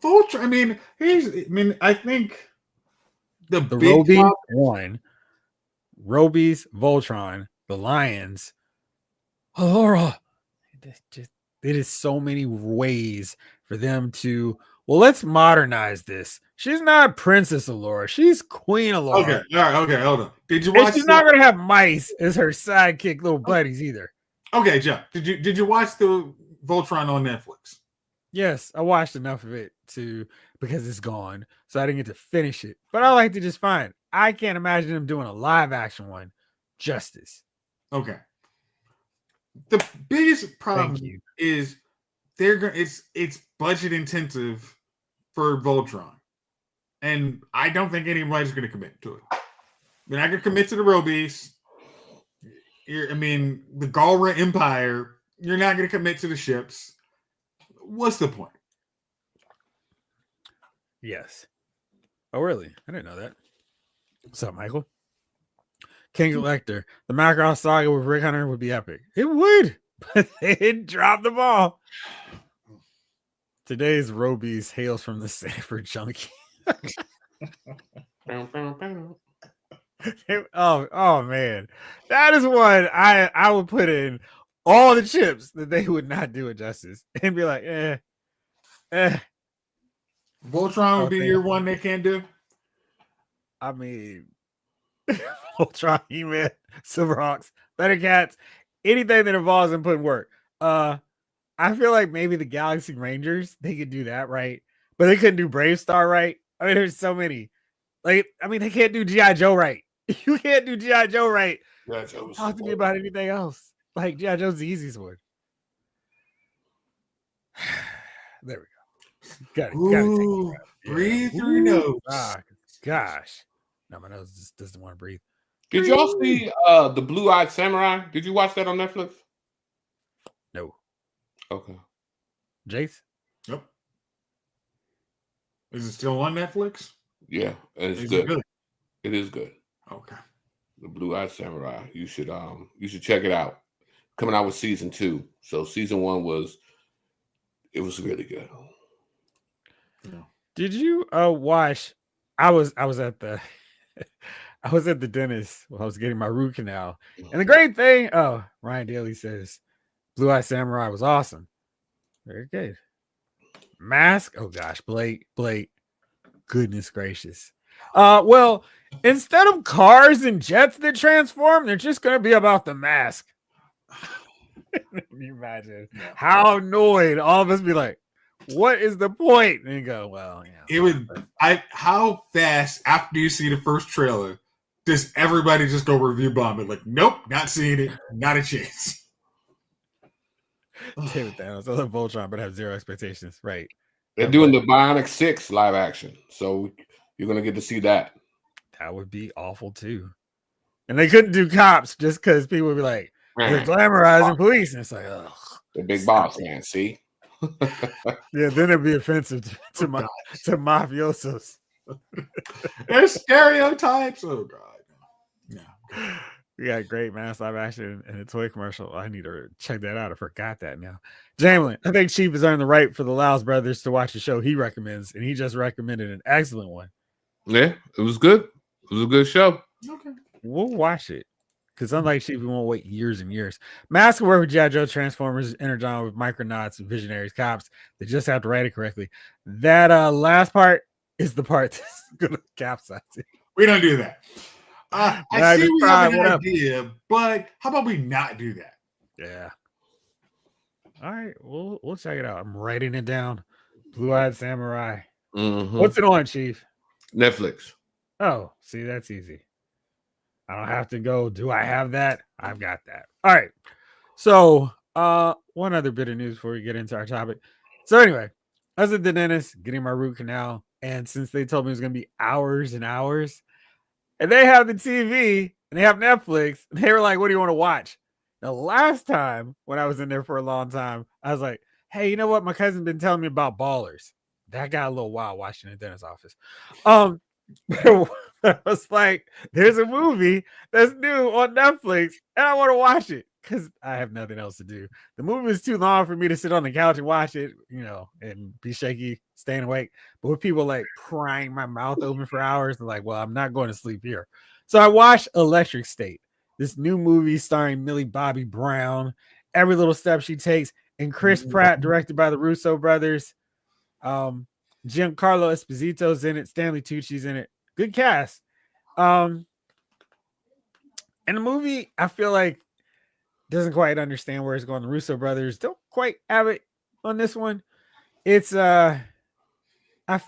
Voltron, I think the Robies won. Robies, Voltron, the Lions, Aurora. It is so many ways for them to, let's modernize this. She's not Princess Allura. She's Queen Allura. Okay, all right, okay, hold on. Did you watch? And she's not going to have mice as her sidekick little buddies either. Okay, Jeff, did you watch the Voltron on Netflix? Yes, I watched enough of it because it's gone, so I didn't get to finish it. But I liked it just fine. I can't imagine them doing a live action one justice. Okay. The biggest problem is it's budget intensive for Voltron, and I don't think anybody's going to commit to it. They're not going to commit to the Robies. The Galra Empire. You're not going to commit to the ships. What's the point? Yes. Oh, really? I didn't know that. What's up, Michael? King Collector. The Macross saga with Rick Hunter would be epic. It would, but they didn't drop the ball. Today's Robies hails from the Sanford Junkie. oh man, that is one I would put in all the chips that they would not do it justice and be like, eh. Voltron would be your one they can't do. I mean, Voltron, He-Man, Silverhawks, Thundercats, anything that involves them putting work. I feel like maybe the Galaxy Rangers, they could do that right, but they couldn't do Brave Star right. I mean, there's so many. Like, I mean, they can't do G.I. Joe right. You can't do G.I. Joe right. Talk to me about anything else. Like, G.I. Joe's the easiest one. There we go. Got to take it. Breathe through your nose. Gosh. No, my nose just doesn't want to breathe. Did y'all see the Blue-Eyed Samurai? Did you watch that on Netflix? No. Okay. Jace? Yep. Is it still on Netflix? Yeah, it's good. It is good. Okay. The Blue-Eyed Samurai. You should check it out. Coming out with season 2. So season 1 was really good. Yeah. Did you watch? I was at the I was at the dentist while I was getting my root canal. And the great thing, Ryan Daly says Blue-Eyed Samurai was awesome. Very good. Mask, oh gosh, Blake. Goodness gracious. Well, instead of cars and jets that transform, they're just gonna be about the mask. Can you imagine how annoyed all of us be like, what is the point? And you go, well, yeah. It would how fast after you see the first trailer does everybody just go review bomb it? Like, nope, not seeing it, not a chance. David Thanos, I love Voltron, but I have zero expectations. Right. They're doing the Bionic 6 live action. So you're gonna get to see that. That would be awful too. And they couldn't do cops just because people would be like, they're glamorizing police. And it's like, ugh. The big boss, man. See? Yeah, then it'd be offensive to mafiosos. There's stereotypes. Oh God. Yeah. We got great mass live action and a toy commercial. I need to check that out. I forgot that now. Jamlin, I think Chief has earned the right for the Laos brothers to watch the show he recommends, and he just recommended an excellent one. Yeah, it was good. It was a good show. Okay. We'll watch it. Because unlike Chief, we won't wait years and years. Mask will work with G.I. Joe, Transformers, Energon with Micronauts, and Visionaries, cops. They just have to write it correctly. That last part is the part that's going to capsize it. We don't do that. I see we have an idea, but how about we not do that? Yeah. All right, we'll check it out. I'm writing it down. Blue-Eyed Samurai. Mm-hmm. What's it on, Chief? Netflix. Oh, see, that's easy. I don't have to go, do I have that? I've got that. All right. So, one other bit of news before we get into our topic. So anyway, I was at the dentist getting my root canal, and since they told me it was going to be hours and hours, and they have the TV, and they have Netflix, and they were like, what do you want to watch? The last time when I was in there for a long time, I was like, hey, you know what? My cousin's been telling me about Ballers. That got a little wild watching in the dentist's office. I was like, there's a movie that's new on Netflix, and I want to watch it because I have nothing else to do. The movie is too long for me to sit on the couch and watch it, and be shaky, staying awake. But with people like prying my mouth open for hours, I'm like, well, I'm not going to sleep here. So I watched Electric State, this new movie starring Millie Bobby Brown, every little step she takes, and Chris Pratt, directed by the Russo brothers. Giancarlo Esposito's in it, Stanley Tucci's in it. Good cast. And the movie, I feel like, doesn't quite understand where it's going. The Russo brothers don't quite have it on this one. It's I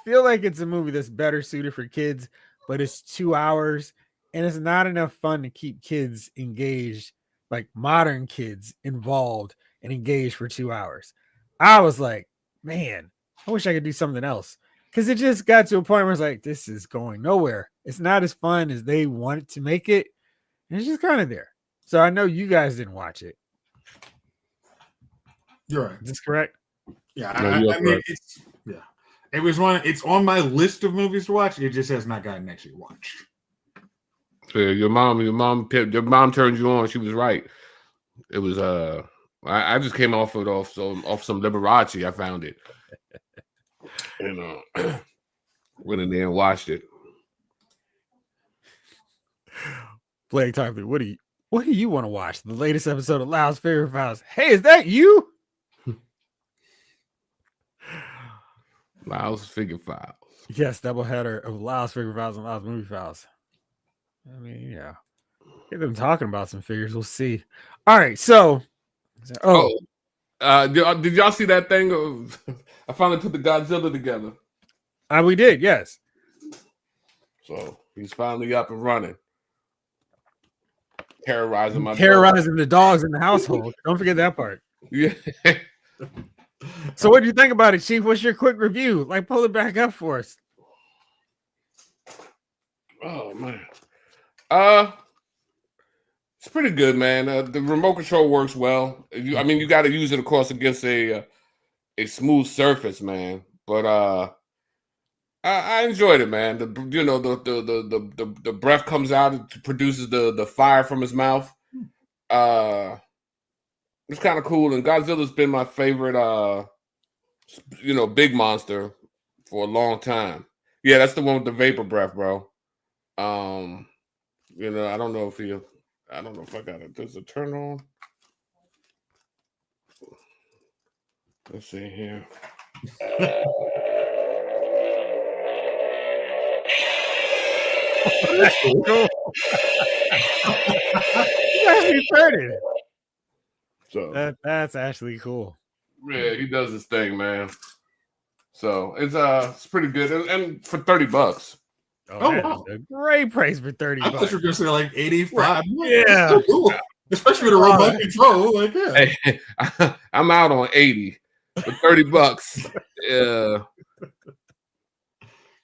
feel like it's a movie that's better suited for kids, but it's 2 hours and it's not enough fun to keep kids engaged, like modern kids involved and engaged for 2 hours. I was like, man, I wish I could do something else. Because it just got to a point where it's like, this is going nowhere. It's not as fun as they wanted to make it. And it's just kind of there. So I know you guys didn't watch it. You're right. Is this correct? Yeah. I mean, It was one. It's on my list of movies to watch. It just has not gotten actually watched. Yeah, your mom turned you on. She was right. It was I just came off some Liberace. I found it, and went in there and watched it. Blake Tarpley, what do you want to watch? The latest episode of Lyle's Favorite Files. Hey, is that you? Lyle's Figure Files. Yes, doubleheader of Lyle's Figure Files and Lyle's Movie Files. I mean, yeah. Get them talking about some figures. We'll see. All right, so did y'all see that thing? I finally put the Godzilla together. We did, yes. So he's finally up and running. Terrorizing the dogs in the household. Don't forget that part. Yeah. So what do you think about it, Chief? What's your quick review? Like, pull it back up for us. Oh man. It's pretty good, man. The remote control works well. You got to use it, of course, against a smooth surface, man. But I enjoyed it, man. The breath comes out, it produces the fire from his mouth. It's kind of cool. And Godzilla's been my favorite, big monster for a long time. Yeah, that's the one with the vapor breath, bro. I don't know if I got it. Does it turn on? Let's see here. That's cool. Actually turning. So that's actually cool. Yeah, he does his thing, man. So it's pretty good, and for $30. Oh wow. A great price for $30. I thought you were gonna say like 85. Yeah, especially with a remote control. Like, yeah. Hey, I'm out on 80 for $30.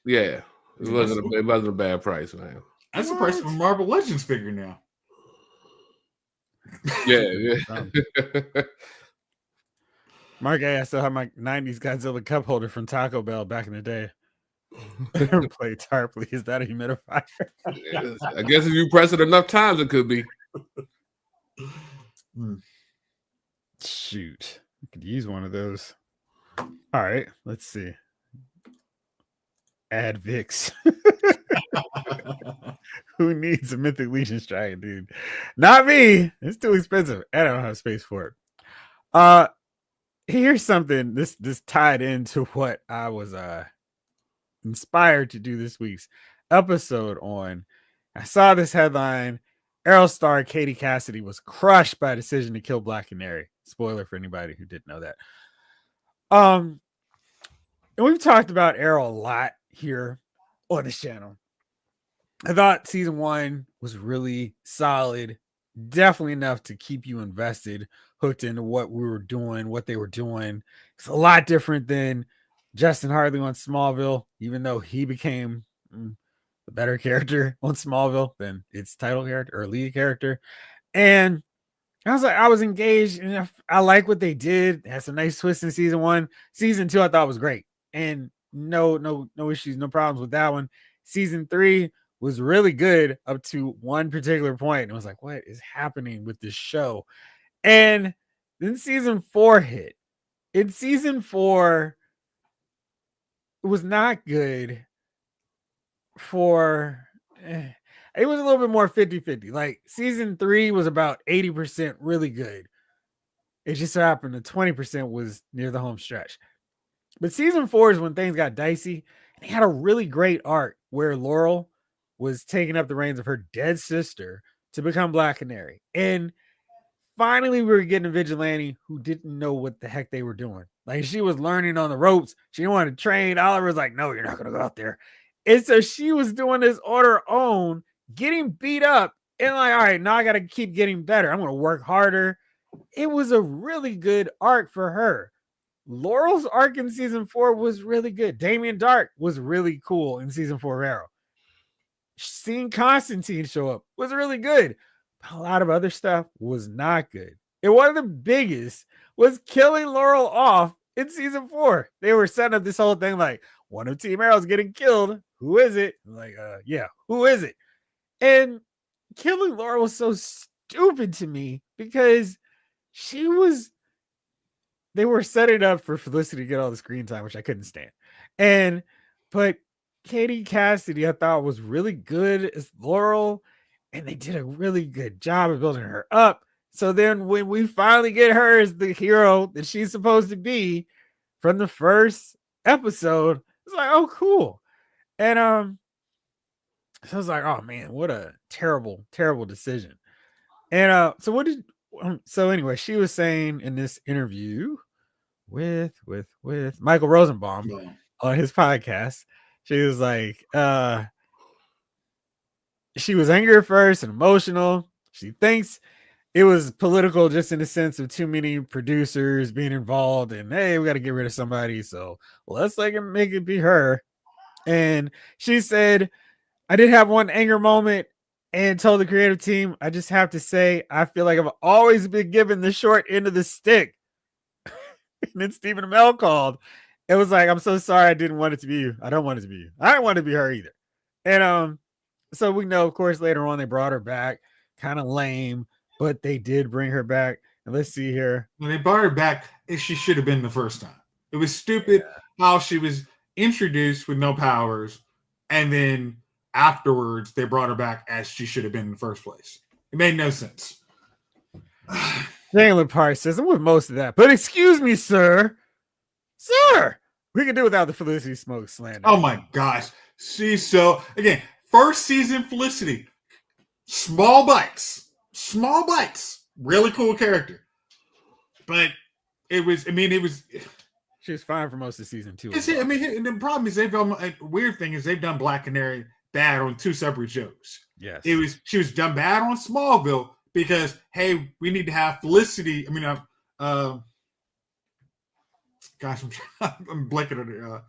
Yeah, it wasn't a bad price, man. That's the price of a Marvel Legends figure now. Yeah. Mark, I still have my 90s Godzilla cup holder from Taco Bell back in the day. Play Tarpley. Is that a humidifier? I guess if you press it enough times, it could be. Shoot. I could use one of those. All right, let's see. Add Vicks. Who needs a Mythic Legion Striker, dude? Not me. It's too expensive. I don't have space for it. Here's something. This tied into what I was inspired to do this week's episode on. I saw this headline. Arrow star Katie Cassidy was crushed by a decision to kill Black Canary. Spoiler for anybody who didn't know that. And we've talked about Arrow a lot here on this channel. I thought season 1 was really solid, definitely enough to keep you invested, hooked into what we were doing, what they were doing. It's a lot different than Justin Hartley on Smallville, even though he became the better character on Smallville than its title character or lead character. And I was engaged, and I like what they did. They had some nice twists in season 1. Season 2, I thought was great, and no issues, no problems with that one. Season 3 was really good up to one particular point. And I was like, what is happening with this show? And then season 4 hit. In season 4, it was not good for... it was a little bit more 50-50. Like season 3 was about 80% really good. It just so happened that 20% was near the home stretch. But season 4 is when things got dicey. And they had a really great arc where Laurel was taking up the reins of her dead sister to become Black Canary. And finally, we were getting a vigilante who didn't know what the heck they were doing. Like, she was learning on the ropes. She didn't want to train. Oliver was like, no, you're not going to go out there. And so she was doing this on her own, getting beat up. And like, all right, now I got to keep getting better. I'm going to work harder. It was a really good arc for her. Laurel's arc in season 4 was really good. Damien Dark was really cool in season 4 of Arrow. Seeing Constantine show up was really good. But a lot of other stuff was not good. And one of the biggest was killing Laurel off in season 4. They were setting up this whole thing like, one of Team Arrow's getting killed. Who is it? I'm like, yeah, who is it? And killing Laura was so stupid to me because she was, they were setting up for Felicity to get all the screen time, which I couldn't stand. But Katie Cassidy, I thought was really good as Laurel, and they did a really good job of building her up. So then when we finally get her as the hero that she's supposed to be from the first episode, it's like, oh, cool. And so I was like, oh man, what a terrible, terrible decision. And so anyway, she was saying in this interview with Michael Rosenbaum on his podcast, she was like, she was angry at first and emotional. She thinks it was political just in the sense of too many producers being involved and hey, we got to get rid of somebody. So let's make it be her. And she said, I did have one anger moment and told the creative team, I just have to say, I feel like I've always been given the short end of the stick. And then Stephen Amell called. It was like, I'm so sorry. I didn't want it to be you. I don't want it to be you. I didn't want it to be her either. And so we know, of course, later on they brought her back. Kind of lame, but they did bring her back. And let's see here. When they brought her back, she should have been the first time. It was stupid how she was introduced with no powers, and then afterwards they brought her back as she should have been in the first place. It made no sense. Jalen Park says, I'm with most of that, but excuse me, sir, we can do without the Felicity Smoke slander. Oh my gosh. She's so, again, first season Felicity, small bites, really cool character. But it was, she was fine for most of season 2. I mean, and the problem is weird thing is they've done Black Canary bad on 2 separate shows. Yes. She was done bad on Smallville because, hey, we need to have Felicity. I'm blanking on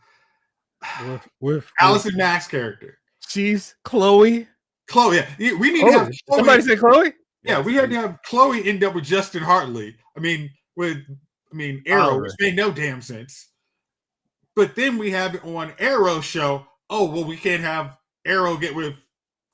it. With Allison Mack's character. She's Chloe. Yeah. We need to have Chloe. Somebody say Chloe? Yeah, we had to have Chloe end up with Justin Hartley. Arrow, which made no damn sense. But then we have it on Arrow show. Oh, well, we can't have Arrow get with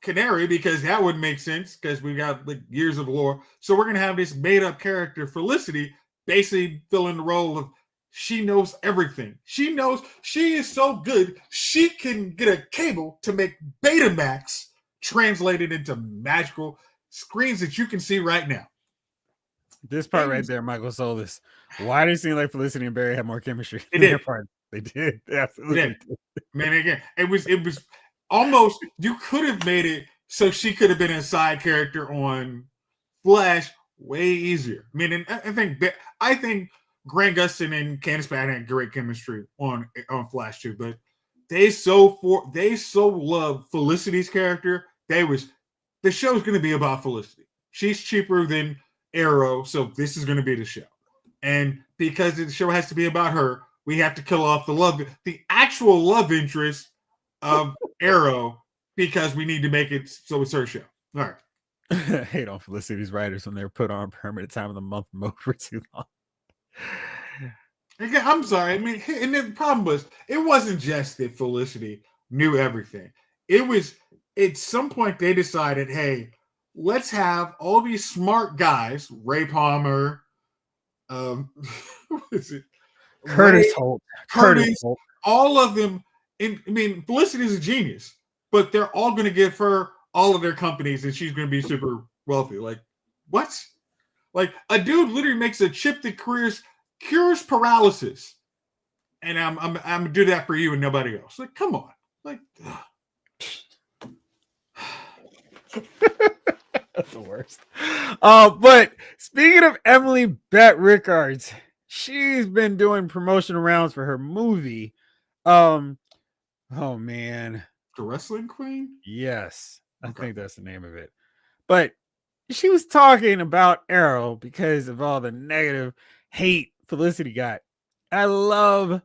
Canary because that wouldn't make sense because we got years of lore. So we're gonna have this made up character Felicity basically fill in the role of she knows everything. She is so good she can get a cable to make Betamax translated into magical screens that you can see right now. This part right there, Michael Solis. Why did it seem like Felicity and Barry had more chemistry? They did. They did. They absolutely did. Man, again, it was almost, you could have made it so she could have been a side character on Flash way easier. And I think Grant Gustin and Candice Patton had great chemistry on Flash too, but they so love Felicity's character. The show's going to be about Felicity. She's cheaper than Arrow, so this is going to be the show. And because the show has to be about her, we have to kill off the actual love interest of Arrow because we need to make it so it's her show. All right. Hate on Felicity's writers when they're put on permanent time of the month mode for too long. Again, I'm sorry. And the problem was, it wasn't just that Felicity knew everything. It was, at some point they decided, hey, let's have all these smart guys, Ray Palmer, what is it? Curtis Holt. All of them. Felicity's a genius, but they're all going to give her all of their companies and she's going to be super wealthy. Like, what? Like, a dude literally makes a chip that cures paralysis. And I'm going to do that for you and nobody else. Like, come on. Like, that's the worst. But speaking of Emily Bett Rickards, she's been doing promotional rounds for her movie. Oh man, the Wrestling Queen? Yes, I think that's the name of it. But she was talking about Arrow because of all the negative hate Felicity got. I love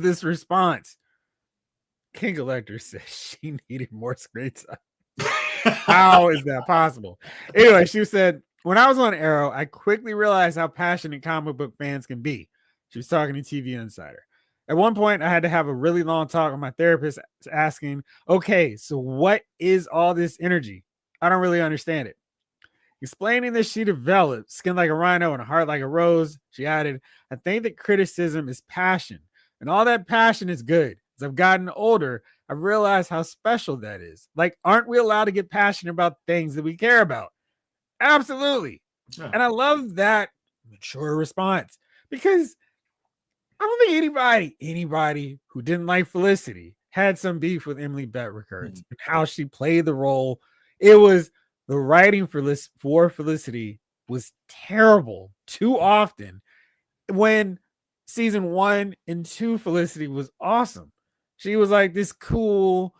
this response. King Elector says she needed more screen time. How is that possible? Anyway, she said, when I was on Arrow, I quickly realized how passionate comic book fans can be. She was talking to TV Insider. At one point, I had to have a really long talk with my therapist asking, okay, so what is all this energy? I don't really understand it. Explaining that she developed skin like a rhino and a heart like a rose, she added, I think that criticism is passion, and all that passion is good. As I've gotten older, I've realized how special that is. Like, aren't we allowed to get passionate about things that we care about? Absolutely. Yeah. And I love that mature response because I don't think anybody who didn't like Felicity had some beef with Emily Betterkirch and how she played the role. It was the writing for Felicity was terrible too often when season 1 and 2 Felicity was awesome. She was like this cool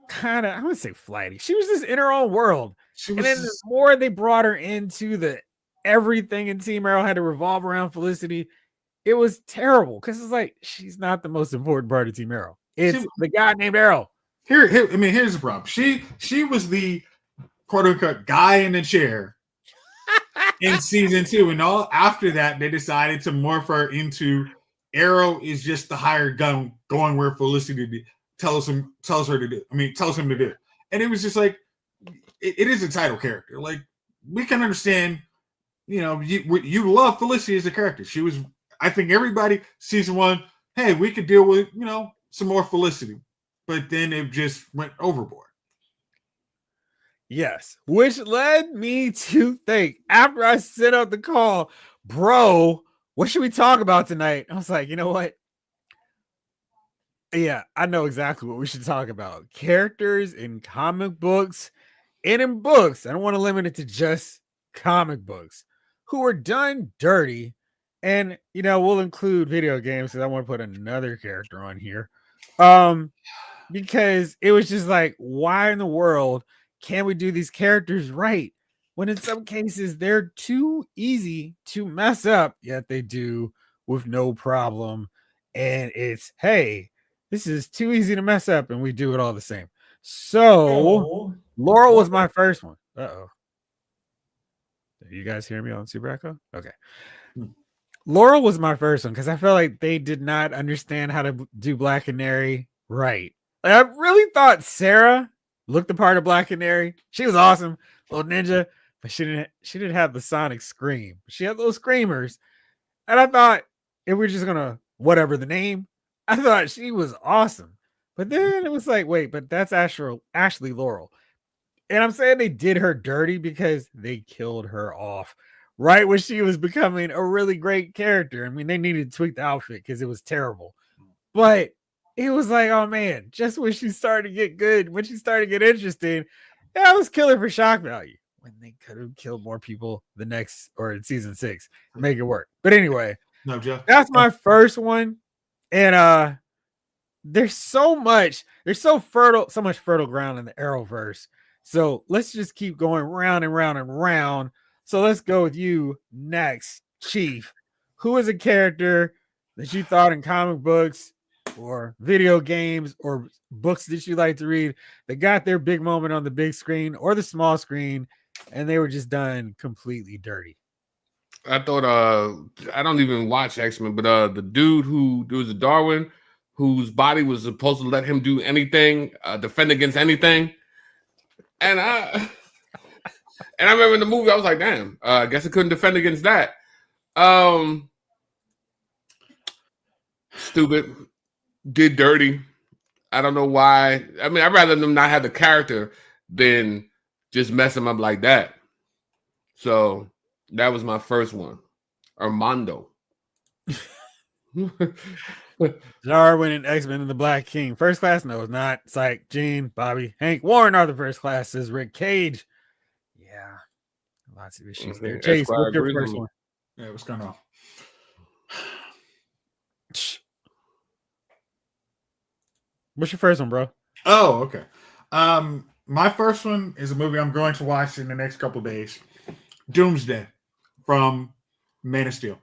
kind of, I would say flighty. She was just in her own world. And then the more they brought her into the everything in Team Arrow had to revolve around Felicity, it was terrible because it's like she's not the most important part of Team Arrow. It's the guy named Arrow. Here's the problem. She was the quote unquote guy in the chair in season 2, and all after that they decided to morph her into Arrow is just the hired gun going where Felicity tells him to do. And it was just like it is a title character. Like we can understand, you love Felicity as a character. She was, I think everybody season 1, hey, we could deal with some more Felicity, but then it just went overboard. Yes, which led me to think after I sent out the call, bro, what should we talk about tonight? I was like, you know what? Yeah, I know exactly what we should talk about. Characters in comic books and in books. I don't want to limit it to just comic books who are done dirty. And, we'll include video games because I want to put another character on here. Because it was just like, why in the world can't we do these characters right when in some cases they're too easy to mess up, yet they do with no problem. And it's, hey, this is too easy to mess up, and we do it all the same. So Laurel was my first one. Uh-oh. You guys hear me on Super Echo? Okay. Laurel was my first one because I felt like they did not understand how to do Black Canary right. Like, I really thought Sarah looked the part of Black Canary. She was awesome, little ninja, but she didn't have the sonic scream. She had those screamers, and I thought if we're just gonna whatever the name, I thought she was awesome. But then it was like, wait, but that's Ashley Laurel. And I'm saying they did her dirty because they killed her off right when she was becoming a really great character. I mean, they needed to tweak the outfit because it was terrible. But it was like, oh man, just when she started to get good, when she started to get interesting, that was killer for shock value. When they could have killed more people the next or in season 6, make it work. But anyway, no, Jeff. That's my first one. And there's so much fertile ground in the Arrowverse. So let's just keep going round and round and round. So let's go with you next, Chief. Who is a character that you thought in comic books or video games or books that you like to read that got their big moment on the big screen or the small screen and they were just done completely dirty? I thought I don't even watch X-Men, but the dude who was a Darwin whose body was supposed to let him do anything, defend against anything. And I remember in the movie, I was like, damn, I guess I couldn't defend against that. Stupid, did dirty. I don't know why. I mean, I'd rather them not have the character than just mess him up like that. So that was my first one. Armando. Darwin and X-Men and the Black King. First class? No, it's not. Psych, Gene, Bobby, Hank, Warren are the first class, says Rick Cage. Yeah. Lots of issues there. Chase, what's your first one? Yeah, what's going on? What's your first one, bro? Oh, okay. My first one is a movie I'm going to watch in the next couple of days. Doomsday from Man of Steel.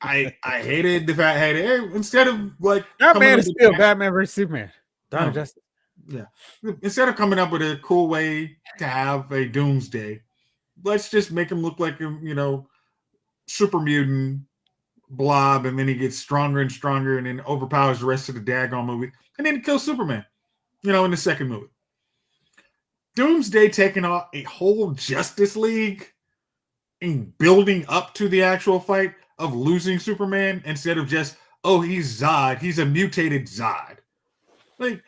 I hated the fact instead of like not Man of Steel, Batman vs Superman. Dawn of Justice. Yeah. Instead of coming up with a cool way to have a Doomsday, let's just make him look like super mutant blob, and then he gets stronger and stronger, and then overpowers the rest of the daggone movie, and then kills Superman. In the second movie. Doomsday taking on a whole Justice League and building up to the actual fight of losing Superman instead of just, oh, he's Zod. He's a mutated Zod. Like,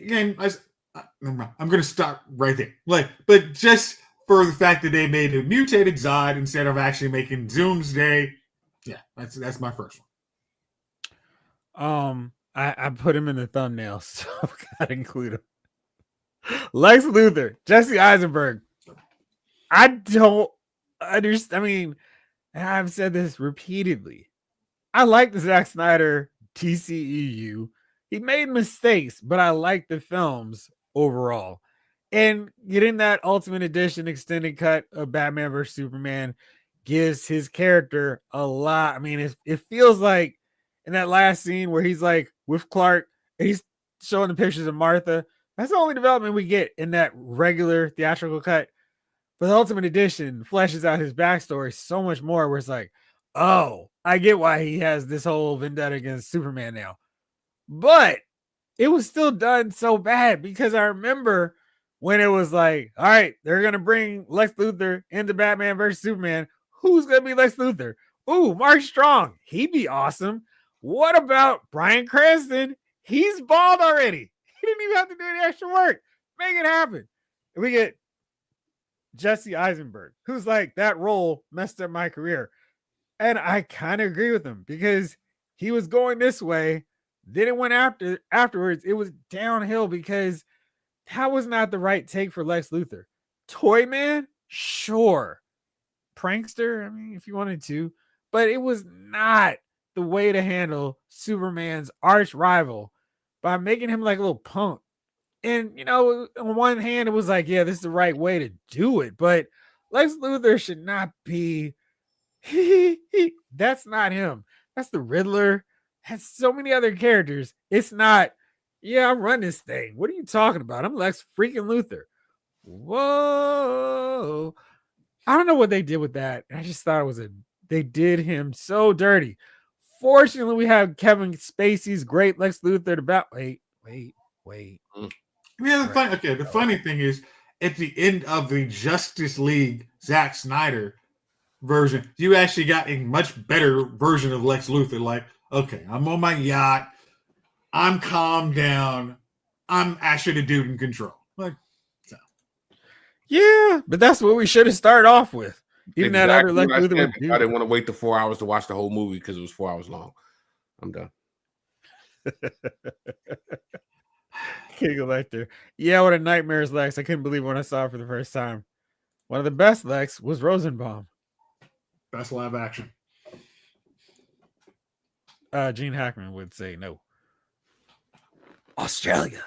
again, I'm going to stop right there. But just for the fact that they made a mutated Zod instead of actually making Doomsday, yeah, that's my first one. I put him in the thumbnail, so I've got to include him. Lex Luthor, Jesse Eisenberg. I don't understand. I mean, I've said this repeatedly. I like the Zack Snyder TCEU. He made mistakes, but I like the films overall. And getting that Ultimate Edition extended cut of Batman vs. Superman gives his character a lot. I mean, it feels like in that last scene where he's like with Clark, and he's showing the pictures of Martha. That's the only development we get in that regular theatrical cut. But the Ultimate Edition fleshes out his backstory so much more, where it's like, oh, I get why he has this whole vendetta against Superman now. But it was still done so bad, because I remember when it was like, all right, they're going to bring Lex Luthor into Batman versus Superman. Who's going to be Lex Luthor? Ooh, Mark Strong. He'd be awesome. What about Bryan Cranston? He's bald already. He didn't even have to do any extra work. Make it happen. And we get Jesse Eisenberg, who's like, that role messed up my career. And I kind of agree with him, because he was going this way. Then it went afterwards. It was downhill, because that was not the right take for Lex Luthor. Toy Man, sure. Prankster, I mean, if you wanted to, but it was not the way to handle Superman's arch rival by making him like a little punk. And, on one hand, it was like, yeah, this is the right way to do it. But Lex Luthor should not be. That's not him. That's the Riddler. Has so many other characters. It's not, yeah, I run this thing. What are you talking about? I'm Lex freaking Luthor. Whoa. I don't know what they did with that. I just thought they did him so dirty. Fortunately, we have Kevin Spacey's great Lex Luthor to wait. Yeah, the funny thing is, at the end of the Justice League Zack Snyder version, you actually got a much better version of Lex Luthor. Like, okay, I'm on my yacht, I'm calmed down, I'm actually the dude in control. Like, so. Yeah, but that's what we should have started off with. Even that other Lex Luthor. I didn't want to wait the 4 hours to watch the whole movie because it was 4 hours long. I'm done. King Elector. Yeah, what a nightmare's Lex. I couldn't believe when I saw it for the first time. One of the best Lex was Rosenbaum. Best live action. Gene Hackman would say no. Australia.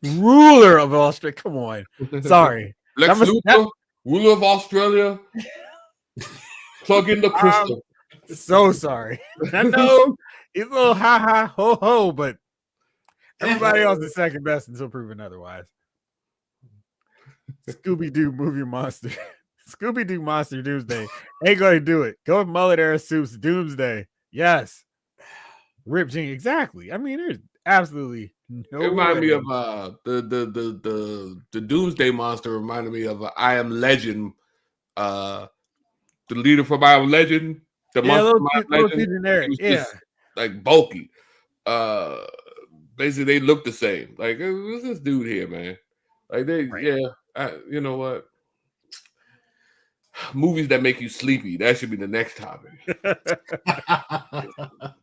Ruler of Australia. Come on. Sorry. Lex Luthor, ruler of Australia. Plug in the crystal. So sorry. I know he's a little ha ha ho ho, but everybody else is second best until proven otherwise. Scooby-Doo movie monster. Scooby-Doo monster Doomsday. Ain't gonna do it. Go with mullet era soups. Doomsday. Yes. Rip Gene. Exactly. I mean, there's absolutely no. It reminded me of the Doomsday monster. Reminded me of I Am Legend. The leader from I Am Legend. The monster from I Am Legend. Yeah. Like bulky. Basically, they look the same. Like, who's this dude here, man? Like, you know what? Movies that make you sleepy. That should be the next topic.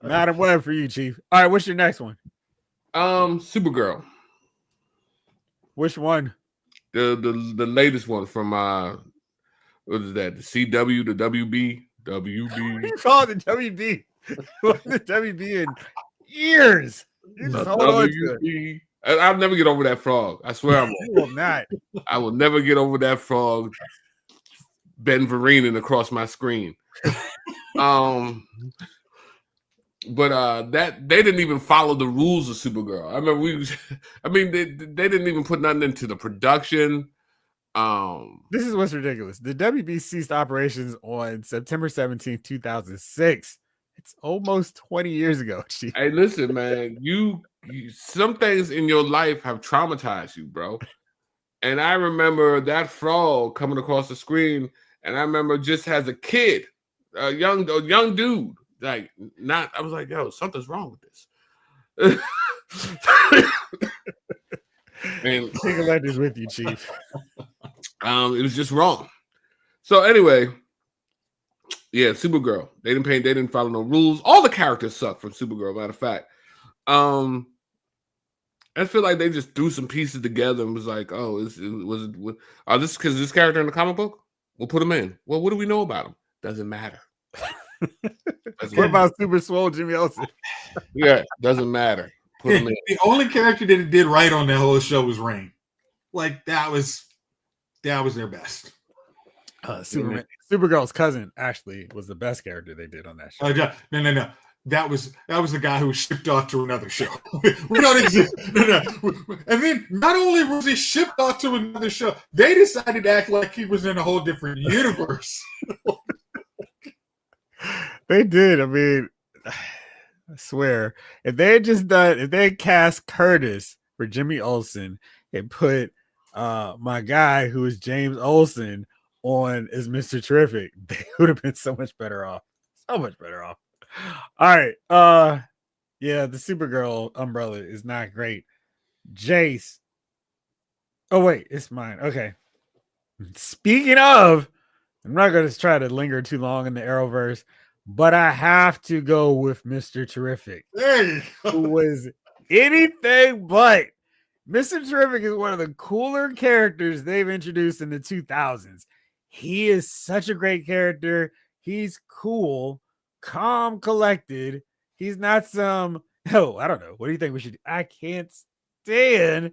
Not a web for you, Chief. All right, what's your next one? Supergirl. Which one? The latest one from what is that? The CW, the WB, WB. You call it the WB? The WB in years. You just hold on to it. I'll never get over that frog. I swear I won't. You will not. I will never get over that frog. Ben Vereening across my screen. But that they didn't even follow the rules of Supergirl. I remember they didn't even put nothing into the production. This is what's ridiculous. The WB ceased operations on September 17th, 2006. It's almost 20 years ago, Chief. Hey, listen, man. You some things in your life have traumatized you, bro. And I remember that frog coming across the screen, and I remember just as a kid, a young dude, like not. I was like, yo, something's wrong with this. And Take a letters with you, Chief. it was just wrong. So anyway, yeah, Supergirl. They didn't follow no rules. All the characters suck from Supergirl. Matter of fact, I feel like they just threw some pieces together and was like, oh, this because this character in the comic book? We'll put him in. Well, what do we know about him? Doesn't matter. What about Super Swole Jimmy Olsen? Yeah, doesn't matter. Put him in. The only character that it did right on that whole show was Rain. Like that was their best. Supergirl's cousin actually was the best character they did on that show. No. That was the guy who was shipped off to another show. We don't exist. No. And then not only was he shipped off to another show, they decided to act like he was in a whole different universe. They did. I mean, I swear, if they had cast Curtis for Jimmy Olsen and put my guy who is James Olsen on as Mr. Terrific, they would have been so much better off. So much better off. All right. Yeah, the Supergirl umbrella is not great. Jace. Oh, wait, it's mine. Okay. Speaking of, I'm not going to try to linger too long in the Arrowverse, but I have to go with Mr. Terrific. There you go. Who was anything but. Mr. Terrific is one of the cooler characters they've introduced in the 2000s. He is such a great character. He's cool, calm, collected. He's not some, I don't know. What do you think we should do? I can't stand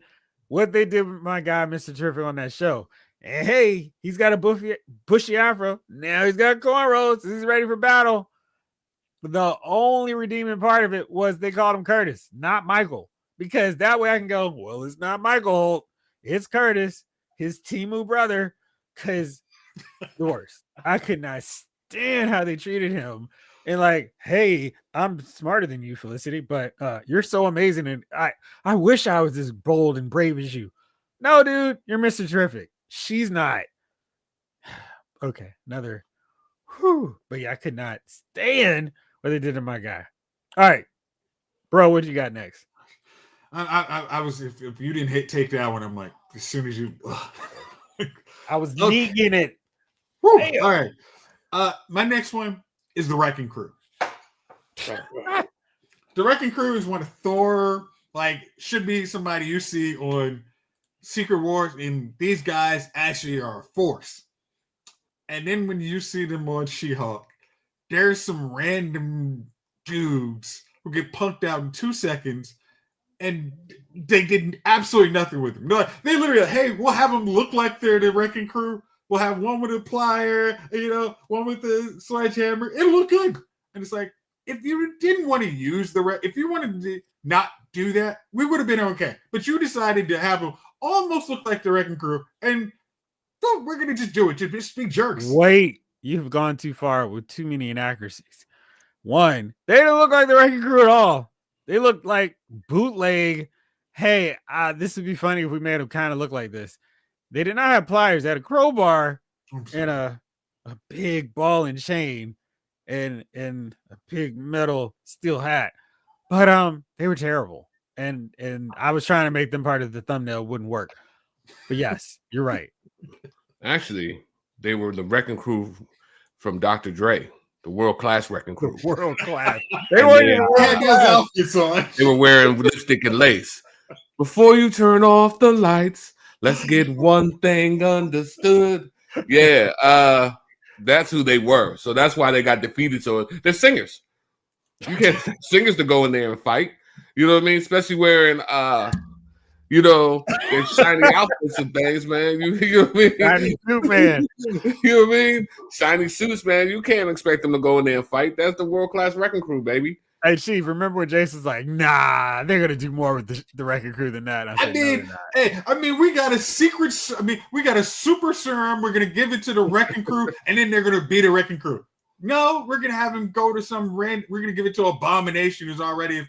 what they did with my guy, Mr. Terrific, on that show. And hey, he's got a bushy afro. Now he's got cornrows. He's ready for battle. But the only redeeming part of it was they called him Curtis, not Michael. Because that way I can go, well, it's not Michael Holt. It's Curtis, his Timu brother. Because the worst. I could not stand how they treated him. And like, hey, I'm smarter than you, Felicity, but you're so amazing. And I wish I was as bold and brave as you. No, dude, you're Mr. Terrific. She's not. Okay, another. Whew. But yeah, I could not stand what they did to my guy. All right, bro, what you got next? I was if you didn't take that one, I'm like, as soon as you, I was negging it. Woo, all right. My next one is the Wrecking Crew. The Wrecking Crew is one of Thor, like, should be somebody you see on Secret Wars, and these guys actually are a force. And then when you see them on She-Hulk, there's some random dudes who get punked out in 2 seconds, and they did absolutely nothing with them. No, they literally, hey, we'll have them look like they're the Wrecking Crew. We'll have one with a plier, one with the sledgehammer. It'll look good. And it's like, if you didn't want to use if you wanted to not do that, we would have been okay. But you decided to have them almost look like the Wrecking Crew, and we're going to just do it. Just be jerks. Wait, you've gone too far with too many inaccuracies. One, they didn't look like the Wrecking Crew at all. They looked like bootleg. Hey, this would be funny if we made them kind of look like this. They did not have pliers. They had a crowbar and a big ball and chain and a big metal steel hat. But they were terrible. And I was trying to make them part of the thumbnail. It wouldn't work. But yes, you're right. Actually, they were the Wrecking Crew from Dr. Dre. The world-class Wrecking Crew. World class. They weren't even had those outfits on. They were wearing lipstick and lace. Before you turn off the lights, let's get one thing understood. Yeah, that's who they were. So that's why they got defeated. So they're singers. You can't singers to go in there and fight. You know what I mean? Especially wearing their shiny outfits and things, man. You know what I mean? Shiny suit, man. You know what I mean? Shiny suits, man. You can't expect them to go in there and fight. That's the world-class Wrecking Crew, baby. Hey, Chief, remember when Jason's like, nah, they're going to do more with the Wrecking Crew than that? I said, we got a secret. We got a super serum. We're going to give it to the Wrecking Crew, and then they're going to beat the Wrecking Crew. No, we're gonna have him go to some random. We're gonna give it to Abomination, who's already.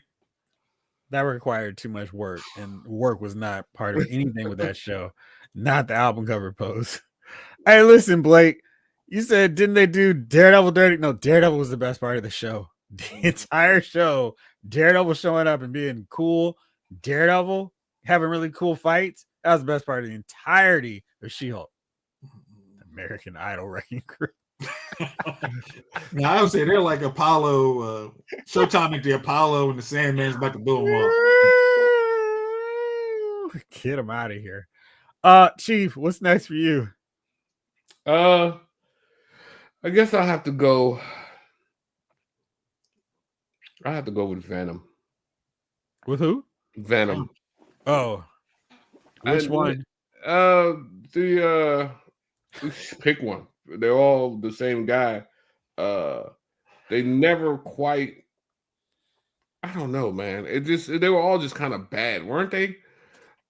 That required too much work, and work was not part of anything with that show. Not the album cover pose. Hey, listen, Blake. You said didn't they do Daredevil dirty? No, Daredevil was the best part of the show. The entire show, Daredevil showing up and being cool. Daredevil having really cool fights. That was the best part of the entirety of She-Hulk. American Idol wrecking crew. Now I would say they're like Apollo, Showtime at the Apollo, and the Sandman's about to blow them up. Get him out of here. Chief, what's next for you? I guess I'll have to go. I have to go with Venom. With who? Venom. Oh, which one? Pick one. They're all the same guy. They never quite. I don't know, man. They were all just kind of bad, weren't they?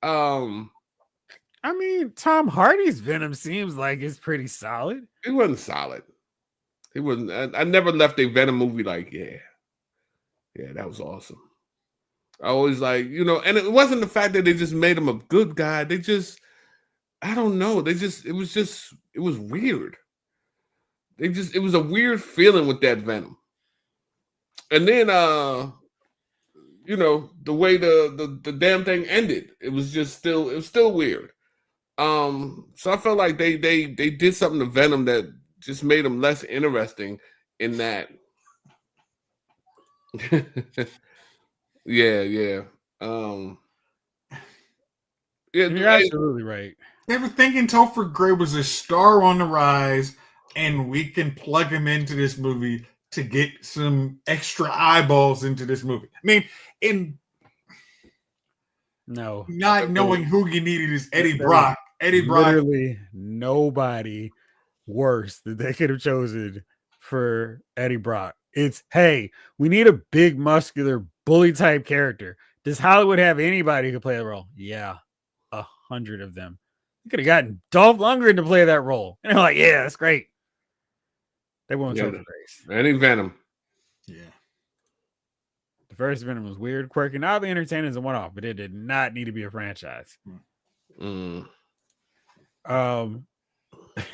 I mean, Tom Hardy's Venom seems like it's pretty solid. It wasn't solid. It wasn't. I never left a Venom movie like, yeah, that was awesome. I always like, and it wasn't the fact that they just made him a good guy. They just, I don't know. It was weird. It was a weird feeling with that Venom. And then, the way the damn thing ended, it was still weird. So I felt like they did something to Venom that just made him less interesting in that. Yeah. You're absolutely right. They were thinking Topher Gray was a star on the rise, and we can plug him into this movie to get some extra eyeballs into this movie. I mean, not knowing who you needed is Eddie Brock. Literally nobody worse that they could have chosen for Eddie Brock. It's, hey, we need a big, muscular, bully type character. Does Hollywood have anybody who could play the role? Yeah, 100 of them. You could have gotten Dolph Lundgren to play that role. And they're like, yeah, that's great. They won't take the race. Any Venom. Yeah. The first Venom was weird, quirky, oddly entertaining as a one-off, but it did not need to be a franchise.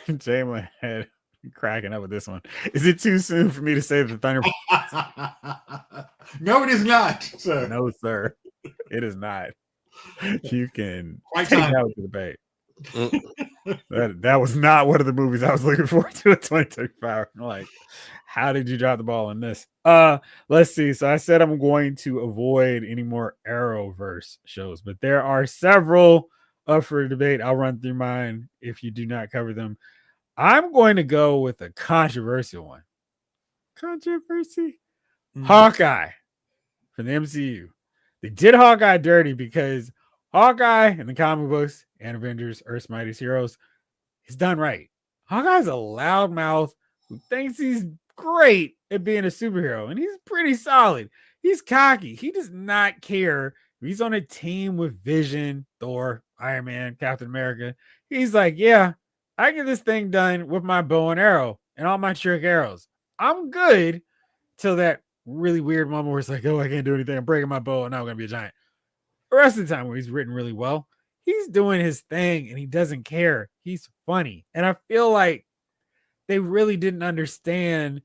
Jalen had cracking up with this one. Is it too soon for me to say the Thunderbolts? No, it is not, sir. No, sir. It is not. You can take that with the debate. That was not one of the movies I was looking forward to in 2035. Like, how did you drop the ball on this? Let's see. So I said I'm going to avoid any more Arrowverse shows, but there are several up for debate. I'll run through mine if you do not cover them. I'm going to go with a controversial one. Controversy? Hawkeye from the MCU. They did Hawkeye dirty because Hawkeye in the comic books and Avengers, Earth's Mightiest Heroes, is done right. Hawkeye's a loudmouth who thinks he's great at being a superhero, and he's pretty solid. He's cocky. He does not care if he's on a team with Vision, Thor, Iron Man, Captain America. He's like, yeah, I get this thing done with my bow and arrow and all my trick arrows. I'm good till that really weird moment where it's like, oh, I can't do anything. I'm breaking my bow and now I'm going to be a giant. The rest of the time where he's written really well, he's doing his thing and he doesn't care. He's funny. And I feel like they really didn't understand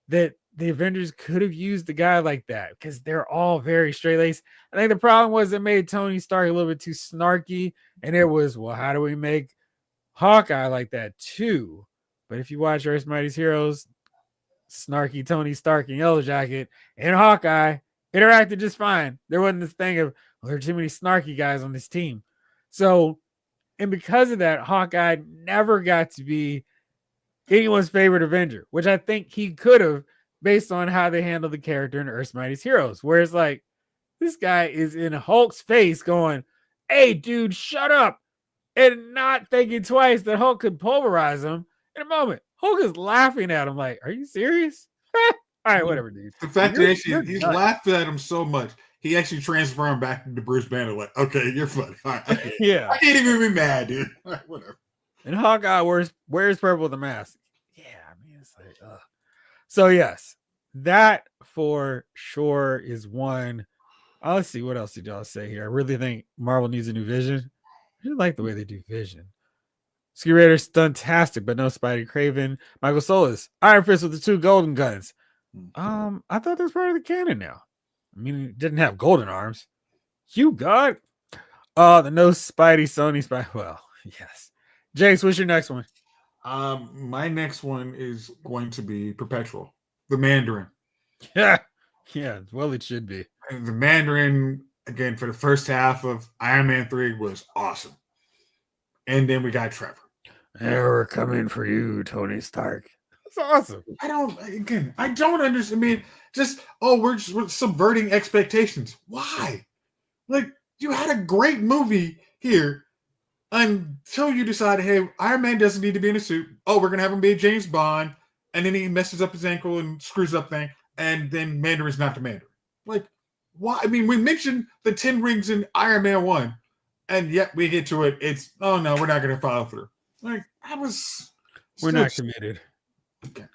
that the Avengers could have used a guy like that because they're all very straight-laced. I think the problem was it made Tony Stark a little bit too snarky. And it was, well, how do we make Hawkeye like that too? But if you watch Earth's Mightiest Heroes, snarky Tony Stark and Yellow Jacket and Hawkeye interacted just fine. There wasn't this thing of, well, there are too many snarky guys on this team. So, and because of that, Hawkeye never got to be anyone's favorite Avenger, which I think he could have based on how they handled the character in Earth's Mightiest Heroes. Whereas, like, this guy is in Hulk's face going, hey, dude, shut up. And not thinking twice that Hulk could pulverize him in a moment. Hulk is laughing at him like, are you serious? All right, whatever, dude. The fact that he's laughed at him so much, he actually transformed back into Bruce Banner. Like, okay, you're funny. All right, yeah. I can't even be mad, dude. All right, whatever. And Hawkeye wears purple with a mask. Yeah, I mean, it's like, So yes, that for sure is one. Let's see what else did y'all say here. I really think Marvel needs a new Vision. I really like the way they do Vision. Ski Raiders fantastic, but no Spidey Craven. Michael Solis, Iron Fist with the two golden guns. I thought that's part of the canon now. I mean, it didn't have golden arms. You got the no Spidey Sony Spidey. Well, yes. Jace, what's your next one? My next one is going to be Perpetual, the Mandarin. Yeah, yeah. Well, it should be. And the Mandarin again for the first half of Iron Man 3 was awesome, and then we got Trevor. We're coming for you, Tony Stark. That's awesome. I don't understand. I mean, we're subverting expectations. Why? Like, you had a great movie here until you decided, hey, Iron Man doesn't need to be in a suit. Oh, we're gonna have him be James Bond, and then he messes up his ankle and screws up thing, and then Mandarin's not the Mandarin. Like, why? I mean, we mentioned the 10 rings in Iron Man 1, and yet we get to it. It's, oh no, we're not gonna follow through. Like, we're not committed. Okay.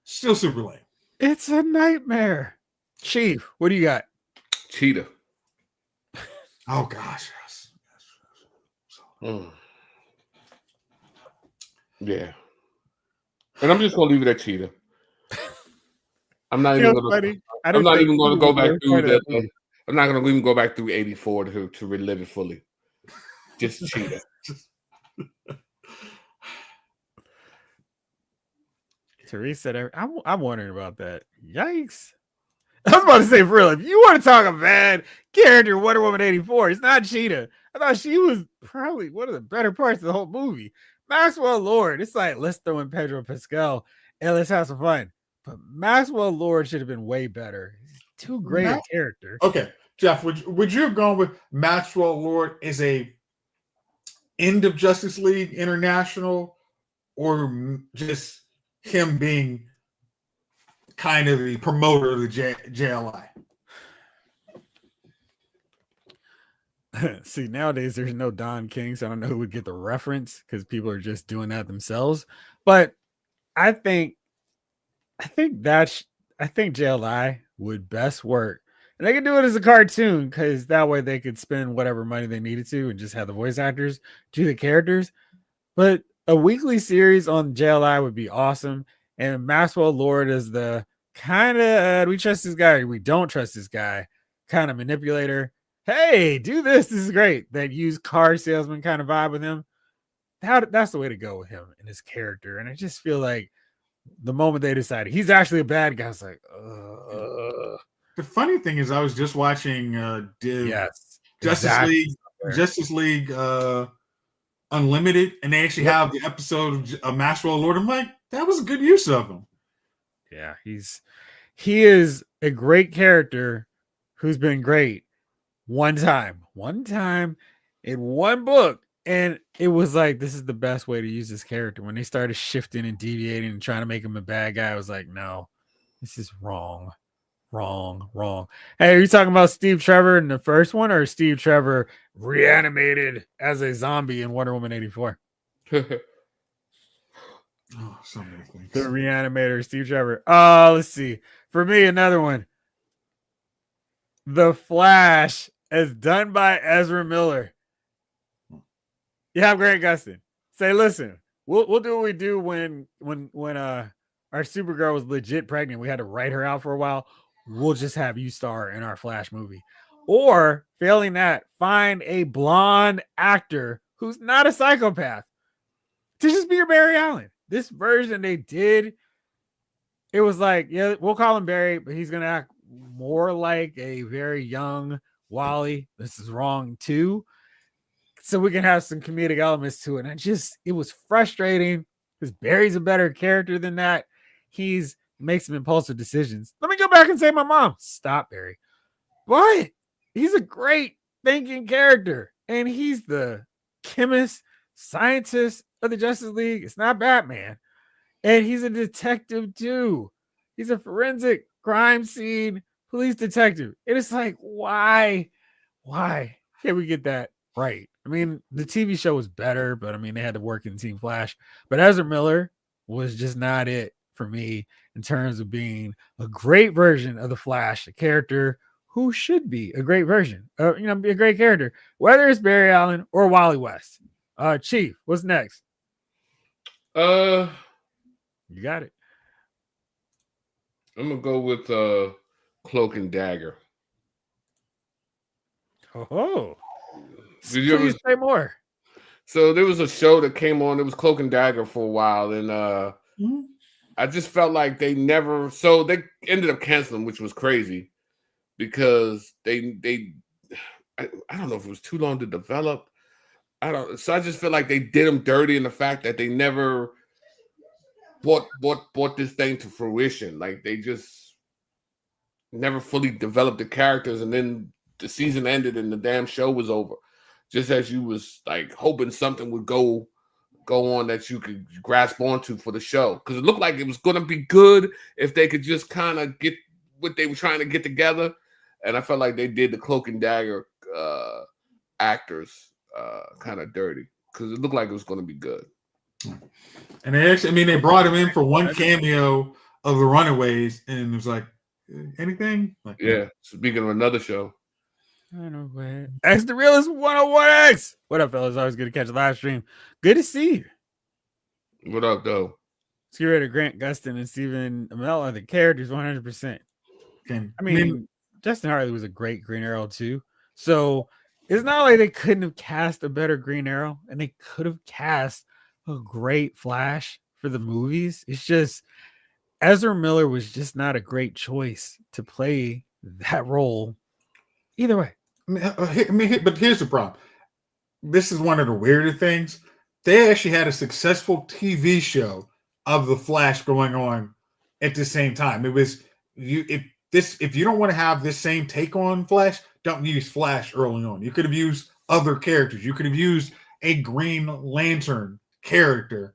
Still super lame. It's a nightmare. Chief, what do you got? Cheetah. Oh gosh. Mm. Yeah. And I'm just gonna leave it at Cheetah. I'm not even gonna go back through that. I'm not gonna even go back through 84 to relive it fully. Just Cheetah. Teresa said, I'm wondering about that. Yikes. I was about to say, for real, if you want to talk a bad character, Wonder Woman 84, it's not Cheetah. I thought she was probably one of the better parts of the whole movie. Maxwell Lord, it's like, let's throw in Pedro Pascal and let's have some fun. But Maxwell Lord should have been way better. He's too great a character. Okay, Jeff, would you have gone with Maxwell Lord as a end of Justice League International, or just him being kind of the promoter of the JLI? See, nowadays there's no Don King, so I don't know who would get the reference because people are just doing that themselves. But I think JLI would best work, and they could do it as a cartoon because that way they could spend whatever money they needed to and just have the voice actors do the characters. But a weekly series on JLI would be awesome. And Maxwell Lord is the kind of we trust this guy or we don't trust this guy kind of manipulator. Hey, do this. This is great. That used car salesman kind of vibe with him. That's the way to go with him and his character. And I just feel like the moment they decided he's actually a bad guy, I was like, The funny thing is, I was just watching Justice League Unlimited, and they actually have the episode of Maxwell Lord. I'm like, that was a good use of him. Yeah, he is a great character who's been great one time in one book, and it was like, this is the best way to use this character. When they started shifting and deviating and trying to make him a bad guy, I was like, no, this is wrong. Hey, are you talking about Steve Trevor in the first one, or Steve Trevor reanimated as a zombie in Wonder Woman 84? Oh, so many things. The reanimator, Steve Trevor. Let's see. For me, another one. The Flash, as done by Ezra Miller. You have Grant Gustin. Say, listen, we'll do what we do when our Supergirl was legit pregnant. We had to write her out for a while. We'll just have you star in our Flash movie. Or, failing that, find a blonde actor who's not a psychopath to just be your Barry Allen. This version they did, it was like, yeah, we'll call him Barry, but he's going to act more like a very young Wally. This is wrong too. So we can have some comedic elements to it. And it was frustrating because Barry's a better character than that. He's makes some impulsive decisions. Let me go back and say my mom. Stop, Barry. But he's a great thinking character. And he's the chemist, scientist of the Justice League. It's not Batman. And he's a detective too. He's a forensic crime scene police detective. And it's like, why can't we get that right? I mean, the TV show was better, but I mean, they had to work in Team Flash. But Ezra Miller was just not it for me in terms of being a great version of the Flash, a character who should be a great version, be a great character, whether it's Barry Allen or Wally West. Chief, what's next? Uh, You got it. I'm gonna go with Cloak and Dagger. Oh, Did you ever please say more. So there was a show that came on. It was Cloak and Dagger for a while, and I just felt like they never. So they ended up canceling, which was crazy because I don't know if it was too long to develop. I don't. So I just feel like they did them dirty in the fact that they never brought this thing to fruition. Like they just never fully developed the characters, and then the season ended and the damn show was over. Just as you was like hoping something would go on that you could grasp onto for the show, because it looked like it was going to be good if they could just kind of get what they were trying to get together. And I felt like they did the Cloak and Dagger actors kind of dirty because it looked like it was going to be good. And they actually, they brought him in for one cameo of the Runaways, and it was like, anything? Like, yeah. Speaking of another show. X the Realist 101X. What up, fellas? Always good to catch a live stream. Good to see you. What up, though? Curator Grant Gustin and Stephen Amell are the characters 100%. Justin Hartley was a great Green Arrow too. So it's not like they couldn't have cast a better Green Arrow, and they could have cast a great Flash for the movies. It's just Ezra Miller was just not a great choice to play that role. Either way. But here's the problem. This is one of the weirder things. They actually had a successful TV show of the Flash going on at the same time. It was if you don't want to have this same take on Flash, don't use Flash early on. You could have used other characters. You could have used a Green Lantern character,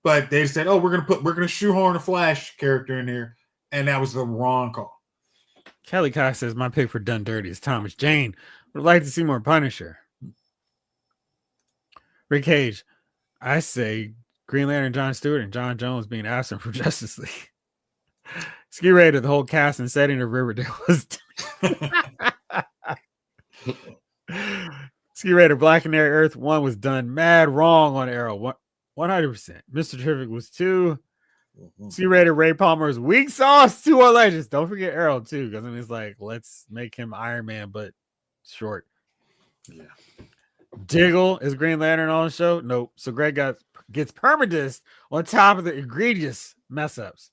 but they said, "Oh, we're gonna shoehorn a Flash character in here," and that was the wrong call. Kelly Cox says, my pick for Done Dirty is Thomas Jane. Would like to see more Punisher. Rick Cage, I say Green Lantern John Stewart and John Jones being absent from Justice League. Ski Raider, the whole cast and setting of Riverdale was Ski Raider, Black Canary Earth 1 was done mad wrong on Arrow. 100%. Mr. Terrific was 2. Sea Raider Ray Palmer's weak sauce 2 on Legends. Don't forget Arrow too, because it's like, let's make him Iron Man, but short. Yeah. Diggle is Green Lantern on the show. Nope. So Greg gets permadisc on top of the egregious mess ups.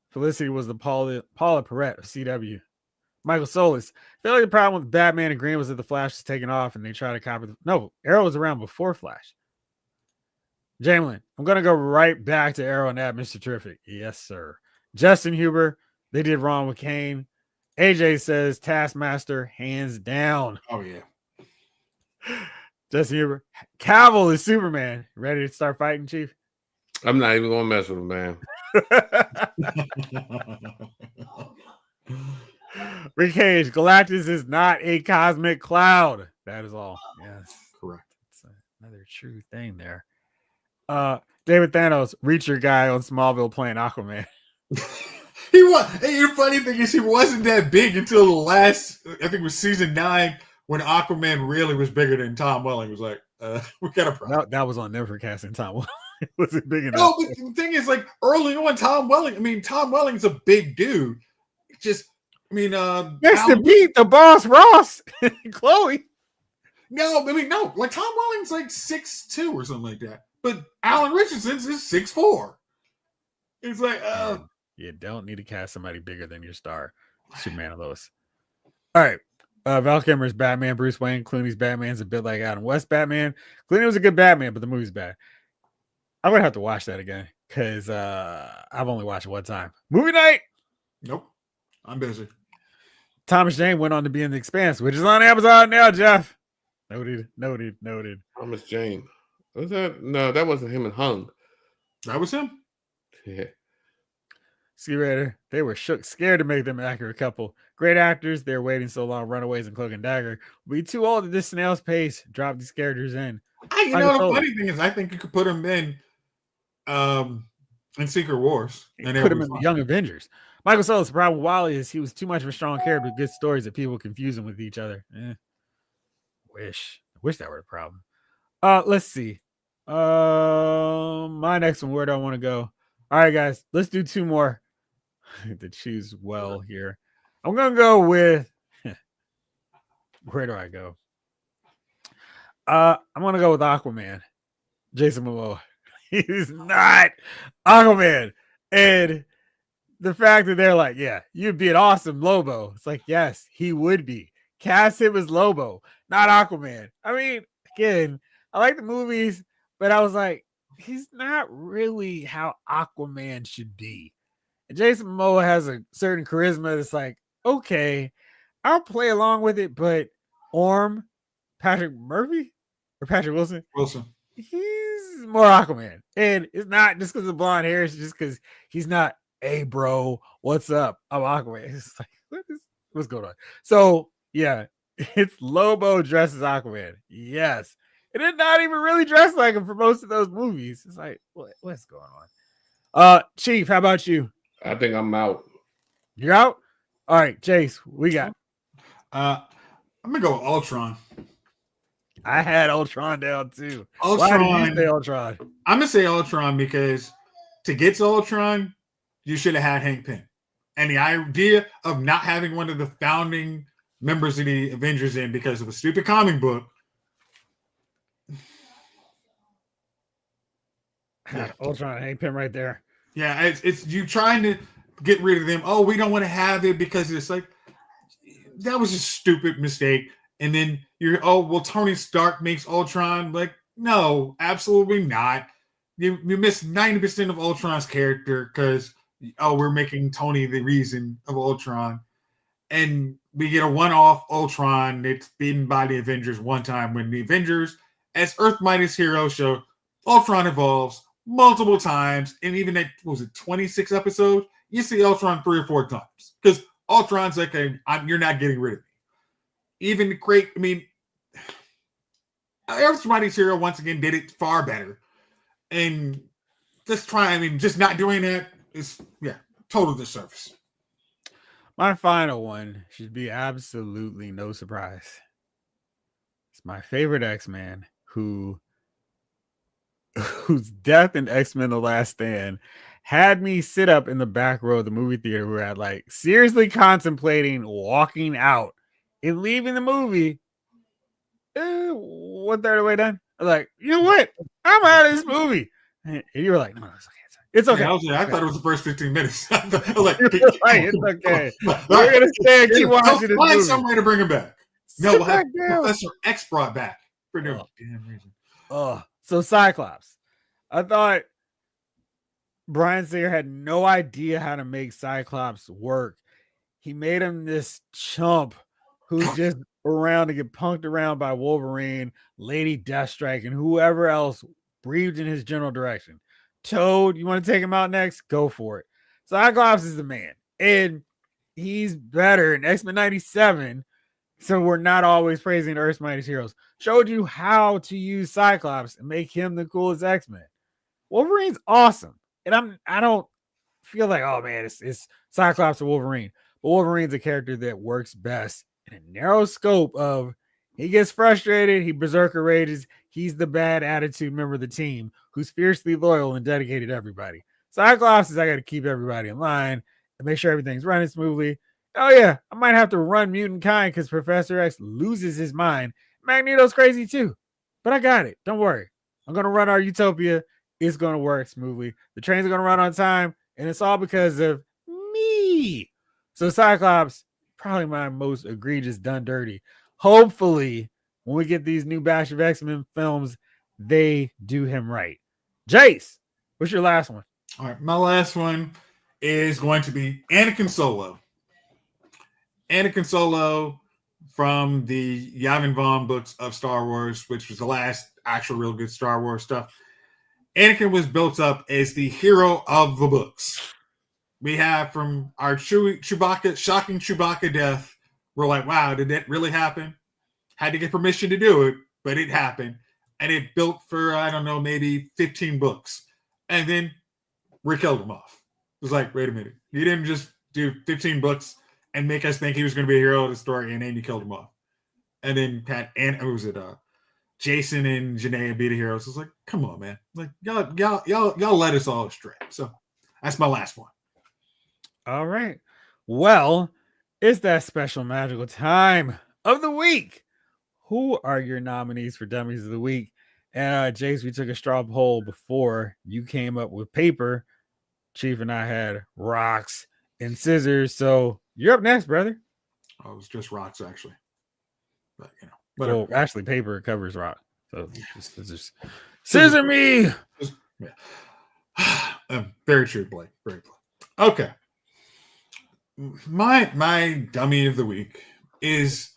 Felicity was the Paula Perrette of CW. Michael Solis. I feel like the problem with Batman and Green was that the Flash was taken off and they tried to copy No, Arrow was around before Flash. Jamelin, I'm going to go right back to Arrow and that, Mr. Terrific. Yes, sir. Justin Huber, they did wrong with Kane. AJ says Taskmaster, hands down. Oh, yeah. Justin Huber, Cavill is Superman. Ready to start fighting, Chief? I'm not even going to mess with him, man. Rick Cage, Galactus is not a cosmic cloud. That is all. Yes. Correct. It's another true thing there. David Thanos, Reacher guy on Smallville playing Aquaman. He was. And the funny thing is, he wasn't that big until the last. I think it was season 9 when Aquaman really was bigger than Tom Welling. It was like, we got a problem. That was on them for casting Tom Welling. Was it big enough? No, but the thing is, like early on, Tom Welling's a big dude. Next to beat the boss Ross, Chloe. No. Like Tom Welling's like 6'2" or something like that. But Alan Richardson's is 6'4". It's like, you don't need to cast somebody bigger than your star, Superman and Lois. All right. Val Kilmer's Batman, Bruce Wayne, Clooney's Batman's a bit like Adam West Batman. Clooney was a good Batman, but the movie's bad. I'm gonna have to watch that again because I've only watched it one time. Movie night. Nope. I'm busy. Thomas Jane went on to be in The Expanse, which is on Amazon now, Jeff. Noted. Thomas Jane. Was that? No, that wasn't him and Hung. That was him? Yeah. Ski Raider, they were scared to make them an accurate couple. Great actors, they're waiting so long. Runaways and Cloak and Dagger will be too old at this snail's pace. Drop these characters in. The funny thing is, I think you could put them in. in Secret Wars. He And put they'll him be in the fine. Young Avengers. Michael Sullivan's problem with Wally is he was too much of a strong character with good stories that people confuse him with each other. Wish that were the problem. Let's see. My next one, where do I want to go? All right, guys, let's do two more to choose well here. I'm gonna go with where do I go? I'm gonna go with Aquaman, Jason Momoa. He's not Aquaman. And the fact that they're like, yeah, you'd be an awesome Lobo. It's like, yes, he would be. Cast him as Lobo, not Aquaman. I mean, again, I like the movies, but I was like, he's not really how Aquaman should be. And Jason Momoa has a certain charisma that's like, okay, I'll play along with it, but Patrick Murphy or Patrick Wilson, Wilson. he's more Aquaman. And it's not just because of blonde hair, it's just because he's not, hey, bro, what's up? I'm Aquaman. It's like, what's going on? So, yeah, it's Lobo dressed as Aquaman. Yes. And it's not even really dressed like him for most of those movies. It's like, what's going on? Chief, how about you? I think I'm out. You're out? All right, Chase, we got. I'm gonna go with Ultron. I had Ultron down too. Ultron. Why did you say Ultron? I'm gonna say Ultron because to get to Ultron, you should have had Hank Pym. And the idea of not having one of the founding members of the Avengers in because of a stupid comic book. Yeah. Ultron, Hank Pym right there. Yeah, it's you trying to get rid of them. Oh, we don't want to have it because it's like that was a stupid mistake. And then you're Tony Stark makes Ultron. Like, no, absolutely not. You missed 90% of Ultron's character because we're making Tony the reason of Ultron. And we get a one-off Ultron that's beaten by the Avengers one time when the Avengers, as Earth Mightiest Hero show, Ultron evolves multiple times, and even at 26 episodes, you see Ultron 3 or 4 times because Ultron's like you're not getting rid of me. Even great, I mean, Earth Mightiest Hero once again did it far better, and just not doing that is total disservice. My final one should be absolutely no surprise. It's my favorite X-Man whose death in X-Men The Last Stand had me sit up in the back row of the movie theater where I like seriously contemplating walking out and leaving the movie 1/3 of the way done. I was like, you know what? I'm out of this movie. And you were like, no, it's okay. It's okay. I thought it was the first 15 minutes. I was like, it's okay. We're gonna stay and keep watching this find movie. some way to bring him back. No, we'll have Professor X brought back for no damn reason. So Cyclops. I thought Bryan Singer had no idea how to make Cyclops work. He made him this chump who's just around to get punked around by Wolverine, Lady Deathstrike, and whoever else breathed in his general direction. Toad, you want to take him out next? Go for it. Cyclops is the man, and he's better in X-Men 97. So we're not always praising Earth's Mightiest Heroes. Showed you how to use Cyclops and make him the coolest X-Men. Wolverine's awesome, and I don't feel like, oh man, it's Cyclops or Wolverine. But Wolverine's a character that works best in a narrow scope of he gets frustrated, he berserker rages, he's the bad attitude member of the team who's fiercely loyal and dedicated to everybody. Cyclops is I got to keep everybody in line and make sure everything's running smoothly. Oh yeah, I might have to run mutant kind because Professor X loses his mind. Magneto's crazy too, but I got it. Don't worry. I'm gonna run our utopia. It's gonna work smoothly. The trains are gonna run on time, and it's all because of me. So Cyclops, probably my most egregious done dirty. Hopefully, when we get these new batch of X-Men films, they do him right. Jace, what's your last one? All right, my last one is going to be Anakin Solo. Anakin Solo from the Yavin Vaughn books of Star Wars, which was the last actual real good Star Wars stuff. Anakin was built up as the hero of the books. We have from our Chewbacca, shocking Chewbacca death. We're like, wow, did that really happen? Had to get permission to do it, but it happened. And it built for, I don't know, maybe 15 books. And then we killed him off. It was like, wait a minute. You didn't just do 15 books and make us think he was going to be a hero of the story, and then you killed him off. And then Jason and Janae be the heroes. It's like, come on, man. Like y'all led us all astray. So that's my last one. All right. Well, it's that special magical time of the week. Who are your nominees for Dummies of the Week? And Jace, we took a straw poll before you came up with paper. Chief and I had rocks and scissors. So you're up next, brother. Oh, it was just rocks, actually. But, you know. Whatever. Well, actually, paper covers rock. So just scissor me. Yeah. Very true, Blake. Very true. Okay. My dummy of the week is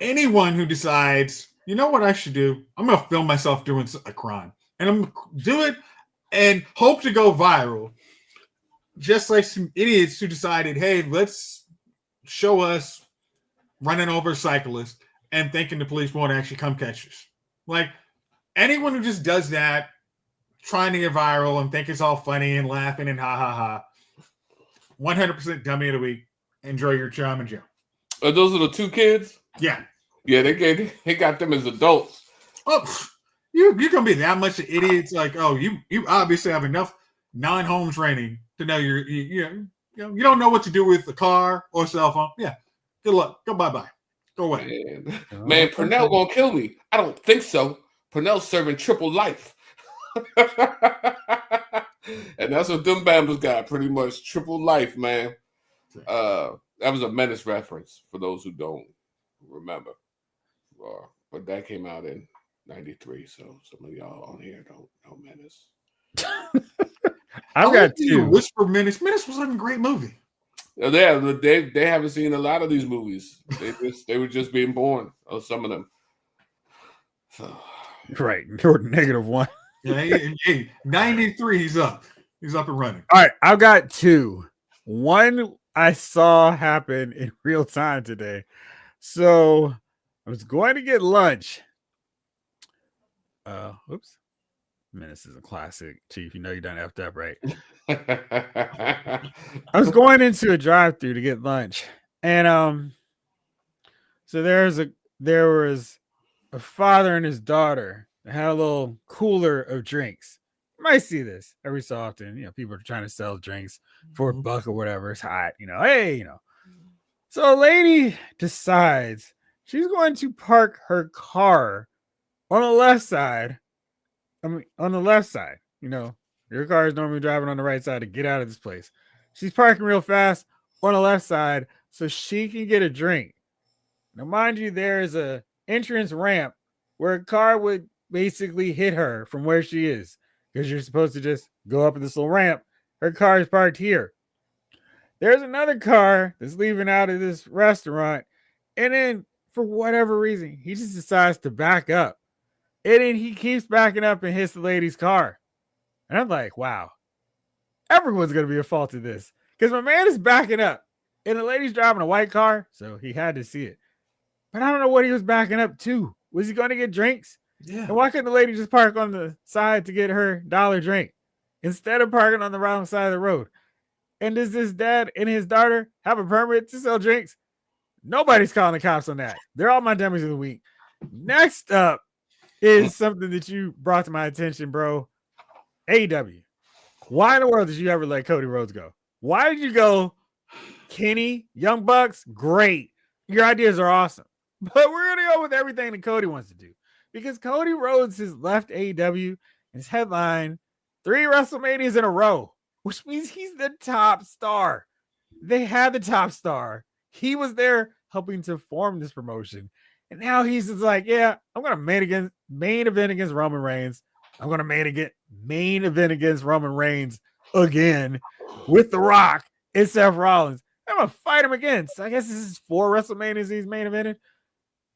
anyone who decides, you know what I should do? I'm going to film myself doing a crime. And I'm going to do it and hope to go viral. Just like some idiots who decided, hey, let's show us running over a cyclist and thinking the police won't actually come catch us. Like, anyone who just does that, trying to get viral and think it's all funny and laughing and ha ha ha, 100% dummy of the week. Enjoy your time in jail. Those are the two kids? Yeah. Yeah, they got them as adults. Oh, you're gonna be that much of idiots. Like, oh, you obviously have enough non-home training to know you don't know what to do with a car or cell phone. Yeah, good luck. Go bye. Go away. Man, Purnell gonna kill me. I don't think so. Purnell's serving triple life. And that's what them Bambas got, pretty much triple life, man. That was a Menace reference for those who don't remember. But that came out in 93, so some of y'all on here don't know Menace. I've got two. Whisper Menace. Menace was like a great movie. They haven't seen a lot of these movies. They were just being born, or some of them. So. Right, you're -1. Yeah, 93. He's up and running. All right, I've got two. One I saw happen in real time today. So I was going to get lunch. Oops. Menace is a classic, Chief. You know you done effed up, right? I was going into a drive-thru to get lunch, and so there was a father and his daughter that had a little cooler of drinks. You might see this every so often. You know, people are trying to sell drinks for $1 or whatever. It's hot, hey. So a lady decides she's going to park her car on the left side. On the left side, your car is normally driving on the right side to get out of this place. She's parking real fast on the left side so she can get a drink. Now, mind you, there is a entrance ramp where a car would basically hit her from where she is, because you're supposed to just go up this little ramp. Her car is parked here. There's another car that's leaving out of this restaurant, and then for whatever reason, he just decides to back up. And then he keeps backing up and hits the lady's car. And I'm like, wow, everyone's going to be at fault of this. Because my man is backing up. And the lady's driving a white car, so he had to see it. But I don't know what he was backing up to. Was he going to get drinks? Yeah. And why couldn't the lady just park on the side to get her $1 drink instead of parking on the wrong side of the road? And does this dad and his daughter have a permit to sell drinks? Nobody's calling the cops on that. They're all my dummies of the week. Next up is something that you brought to my attention, bro. AEW. Why in the world did you ever let Cody Rhodes go? Why did you go Kenny, Young Bucks? Great. Your ideas are awesome. But we're going to go with everything that Cody wants to do. Because Cody Rhodes has left AEW and has headlined 3 WrestleManias in a row, which means he's the top star. They had the top star. He was there helping to form this promotion. And now he's just like, yeah, I'm going to main event against Roman Reigns. I'm going to main event against Roman Reigns again with The Rock and Seth Rollins. I'm going to fight him again. So I guess this is 4 WrestleManias he's main evented.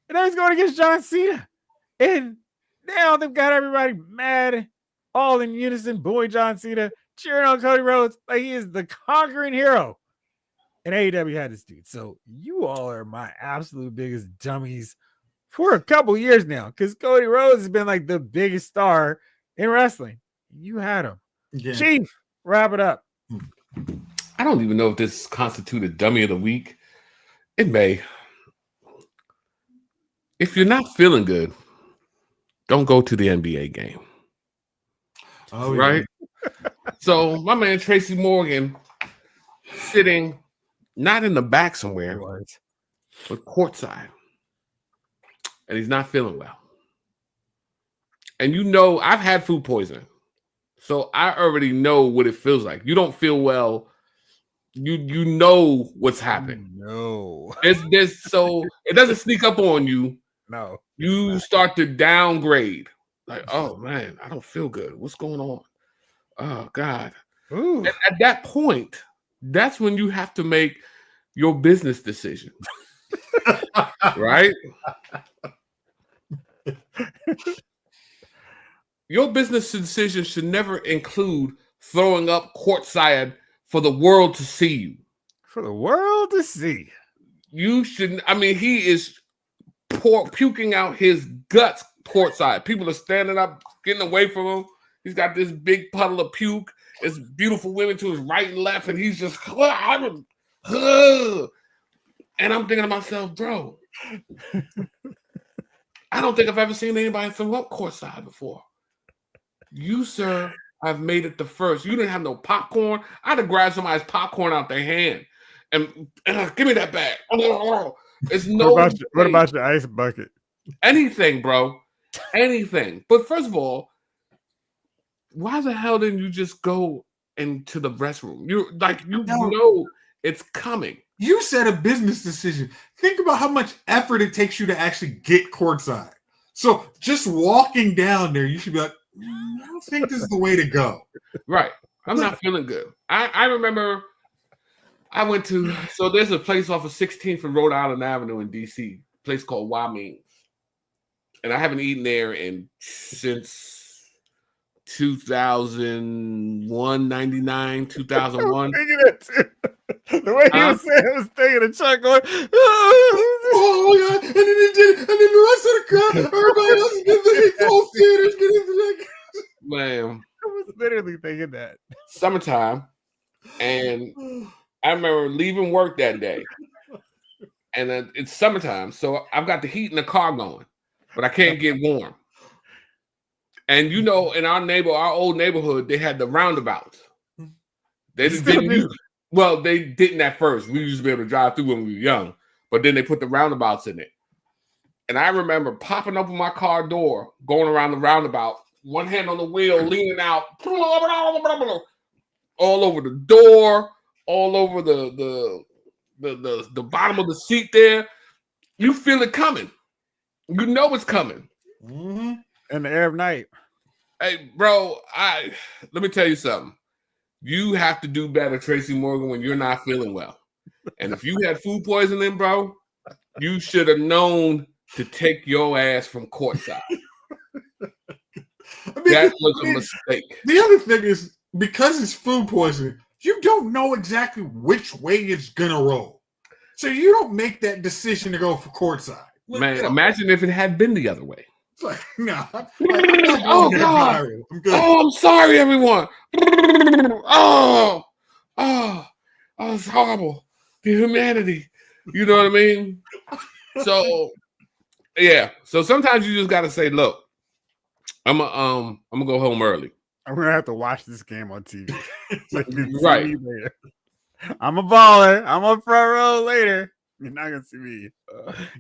And now he's going against John Cena. And now they've got everybody mad, all in unison, booing John Cena, cheering on Cody Rhodes like he is the conquering hero. And AEW had this dude. So you all are my absolute biggest dummies for a couple years now, because Cody Rhodes has been like the biggest star in wrestling. You had him. Yeah. Chief, Wrap it up. I don't even know if this constituted dummy of the week. It may. If you're not feeling good, don't go to the NBA game. Oh, right? Yeah. So my man Tracy Morgan sitting not in the back somewhere, but courtside. And he's not feeling well. And you know, I've had food poisoning. So I already know what it feels like. You don't feel well. You know what's happening. No. There's so it doesn't sneak up on you. No. You start to downgrade. Like, oh man, I don't feel good. What's going on? Oh God. And at that point, that's when you have to make your business decision. Right? Your business decision should never include throwing up courtside for the world to see you. For the world to see. You shouldn't. I mean, he is puking out his guts courtside. People are standing up, getting away from him. He's got this big puddle of puke. There's beautiful women to his right and left, and he's just, and I'm thinking to myself, bro, I don't think I've ever seen anybody throw up courtside before. You, sir, have made it the first. You didn't have no popcorn. I'd have grabbed somebody's popcorn out their hand and give me that bag. It's no. What about your ice bucket? Anything, bro. Anything. But first of all, why the hell didn't you just go into the restroom? You know it's coming. You said a business decision. Think about how much effort it takes you to actually get courtside. So just walking down there, you should be like, I don't think this is the way to go. Right. I'm not feeling good. I remember I went to, so there's a place off of 16th and Rhode Island Avenue in DC, a place called Wamings. And I haven't eaten there since 2001, 99, 2001. The way he was saying, I was thinking of Chuck going, oh my God. And then he did it. And then the rest of the crowd, everybody else is getting the whole theaters get into that. Man. I was literally thinking that. Summertime. And I remember leaving work that day. And it's summertime. So I've got the heat in the car going, but I can't get warm. And you know, in our old neighborhood, they had the roundabouts. They didn't well, they didn't at first. We used to be able to drive through when we were young, but then they put the roundabouts in it. And I remember popping open my car door, going around the roundabout, one hand on the wheel, leaning out, all over the door, all over the bottom of the seat there. You feel it coming. You know it's coming. Mm-hmm. In the air of night. Hey, bro, let me tell you something. You have to do better, Tracy Morgan, when you're not feeling well. And if you had food poisoning, bro, you should have known to take your ass from courtside. That was a mistake. The other thing is, because it's food poisoning, you don't know exactly which way it's going to roll. So you don't make that decision to go for courtside. Man, imagine if it had been the other way. It's like, no. Oh, God. I'm good. Oh, I'm sorry, everyone. Oh, it's horrible. The humanity. You know what I mean? So, yeah. So sometimes you just got to say, look, I'm gonna go home early. I'm gonna have to watch this game on TV. So right. I'm a baller. I'm on front row later. You're not gonna see me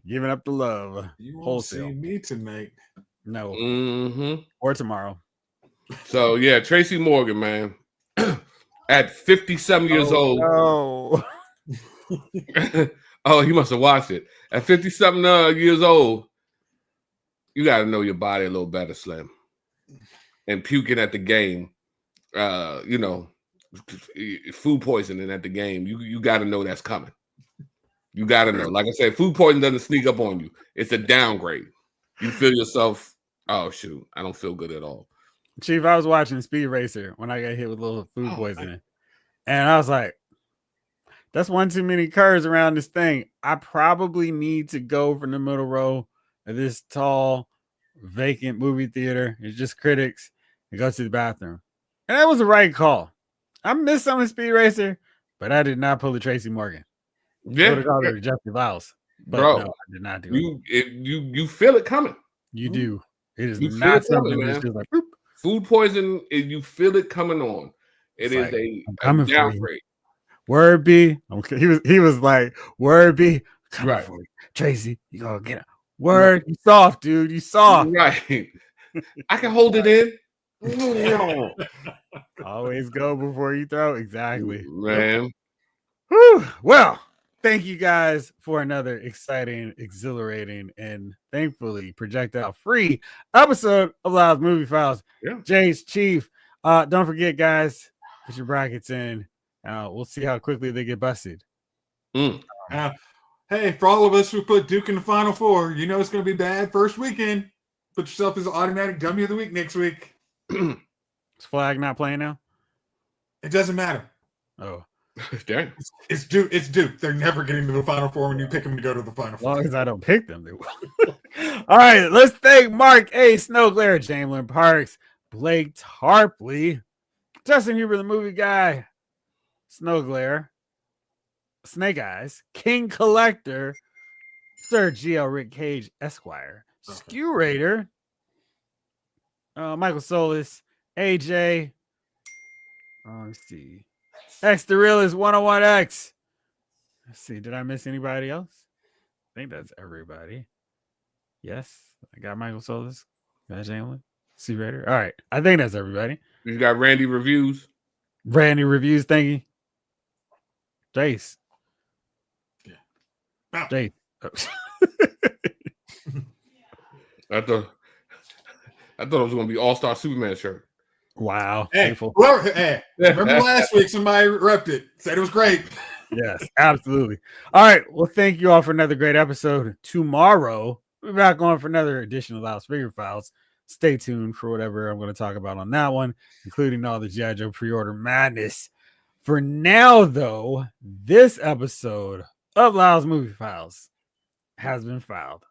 giving up the love. You won't see me tonight. No. Mm-hmm. Or tomorrow. So yeah, Tracy Morgan, man, at 57 years old. No. Oh, he must have watched it. At 57 years old, you got to know your body a little better, Slim. And puking at the game, you know, food poisoning at the game, you got to know that's coming. You got to know. Like I said, food poisoning doesn't sneak up on you. It's a downgrade. You feel yourself, oh, shoot, I don't feel good at all. Chief, I was watching Speed Racer when I got hit with a little food poisoning. And I was like, that's one too many curves around this thing. I probably need to go from the middle row of this tall, vacant movie theater. It's just critics and go to the bathroom. And that was the right call. I missed some of Speed Racer, but I did not pull the Tracy Morgan. I would Yeah, have called it Jeffrey Lyles, but bro. no, I did not do it. You feel it coming. You do. It is You feel not it coming, something that's man. just like boop. Food poison, you feel it coming on. It It's is like, I'm a coming for you. downgrade. Word B. He was like, word B, coming Right. for you. Tracy, you gonna get it. Word, you soft, dude. You soft. Right. I can hold it in. Always go before you throw. Exactly. Man. Whew. Well, thank you guys for another exciting, exhilarating, and thankfully projectile free episode of Loud Movie Files. Yeah. Jay's Chief. Don't forget, guys, put your brackets in. We'll see how quickly they get busted. Hey, for all of us who put Duke in the Final Four, you know it's going to be bad first weekend. Put yourself as an automatic dummy of the week next week. Is Flag not playing now? It doesn't matter. Oh. Dang. It's Duke. It's Duke. They're never getting to the Final Four when you pick them to go to the Final As long Four. as I don't pick them, they will. All right, let's thank Mark A. Snowglare, Jamelin Parks, Blake Tarpley, Justin Huber, the movie guy, Snowglare, Snake Eyes, King Collector, Sir G.L. Rick Cage, Esquire, Skew Raider, Michael Solis, AJ, let's see, X the Realist 101X. Let's see, did I miss anybody else? I think that's everybody. Yes, I got Michael Solis, got Jalen, C Raider. All right, I think that's everybody. You got Randy Reviews. Randy Reviews, thank you. Jace. Yeah. Jace. I thought it was going to be All-Star Superman shirt. Wow. Hey, remember last week somebody repped it, said it was great. Yes, absolutely. All right. Well, thank you all for another great episode. Tomorrow, we're back on for another edition of Loud Figure Files. Stay tuned for whatever I'm going to talk about on that one, including all the G.I. Joe pre-order madness. For now, though, this episode of Loud's Movie Files has been filed.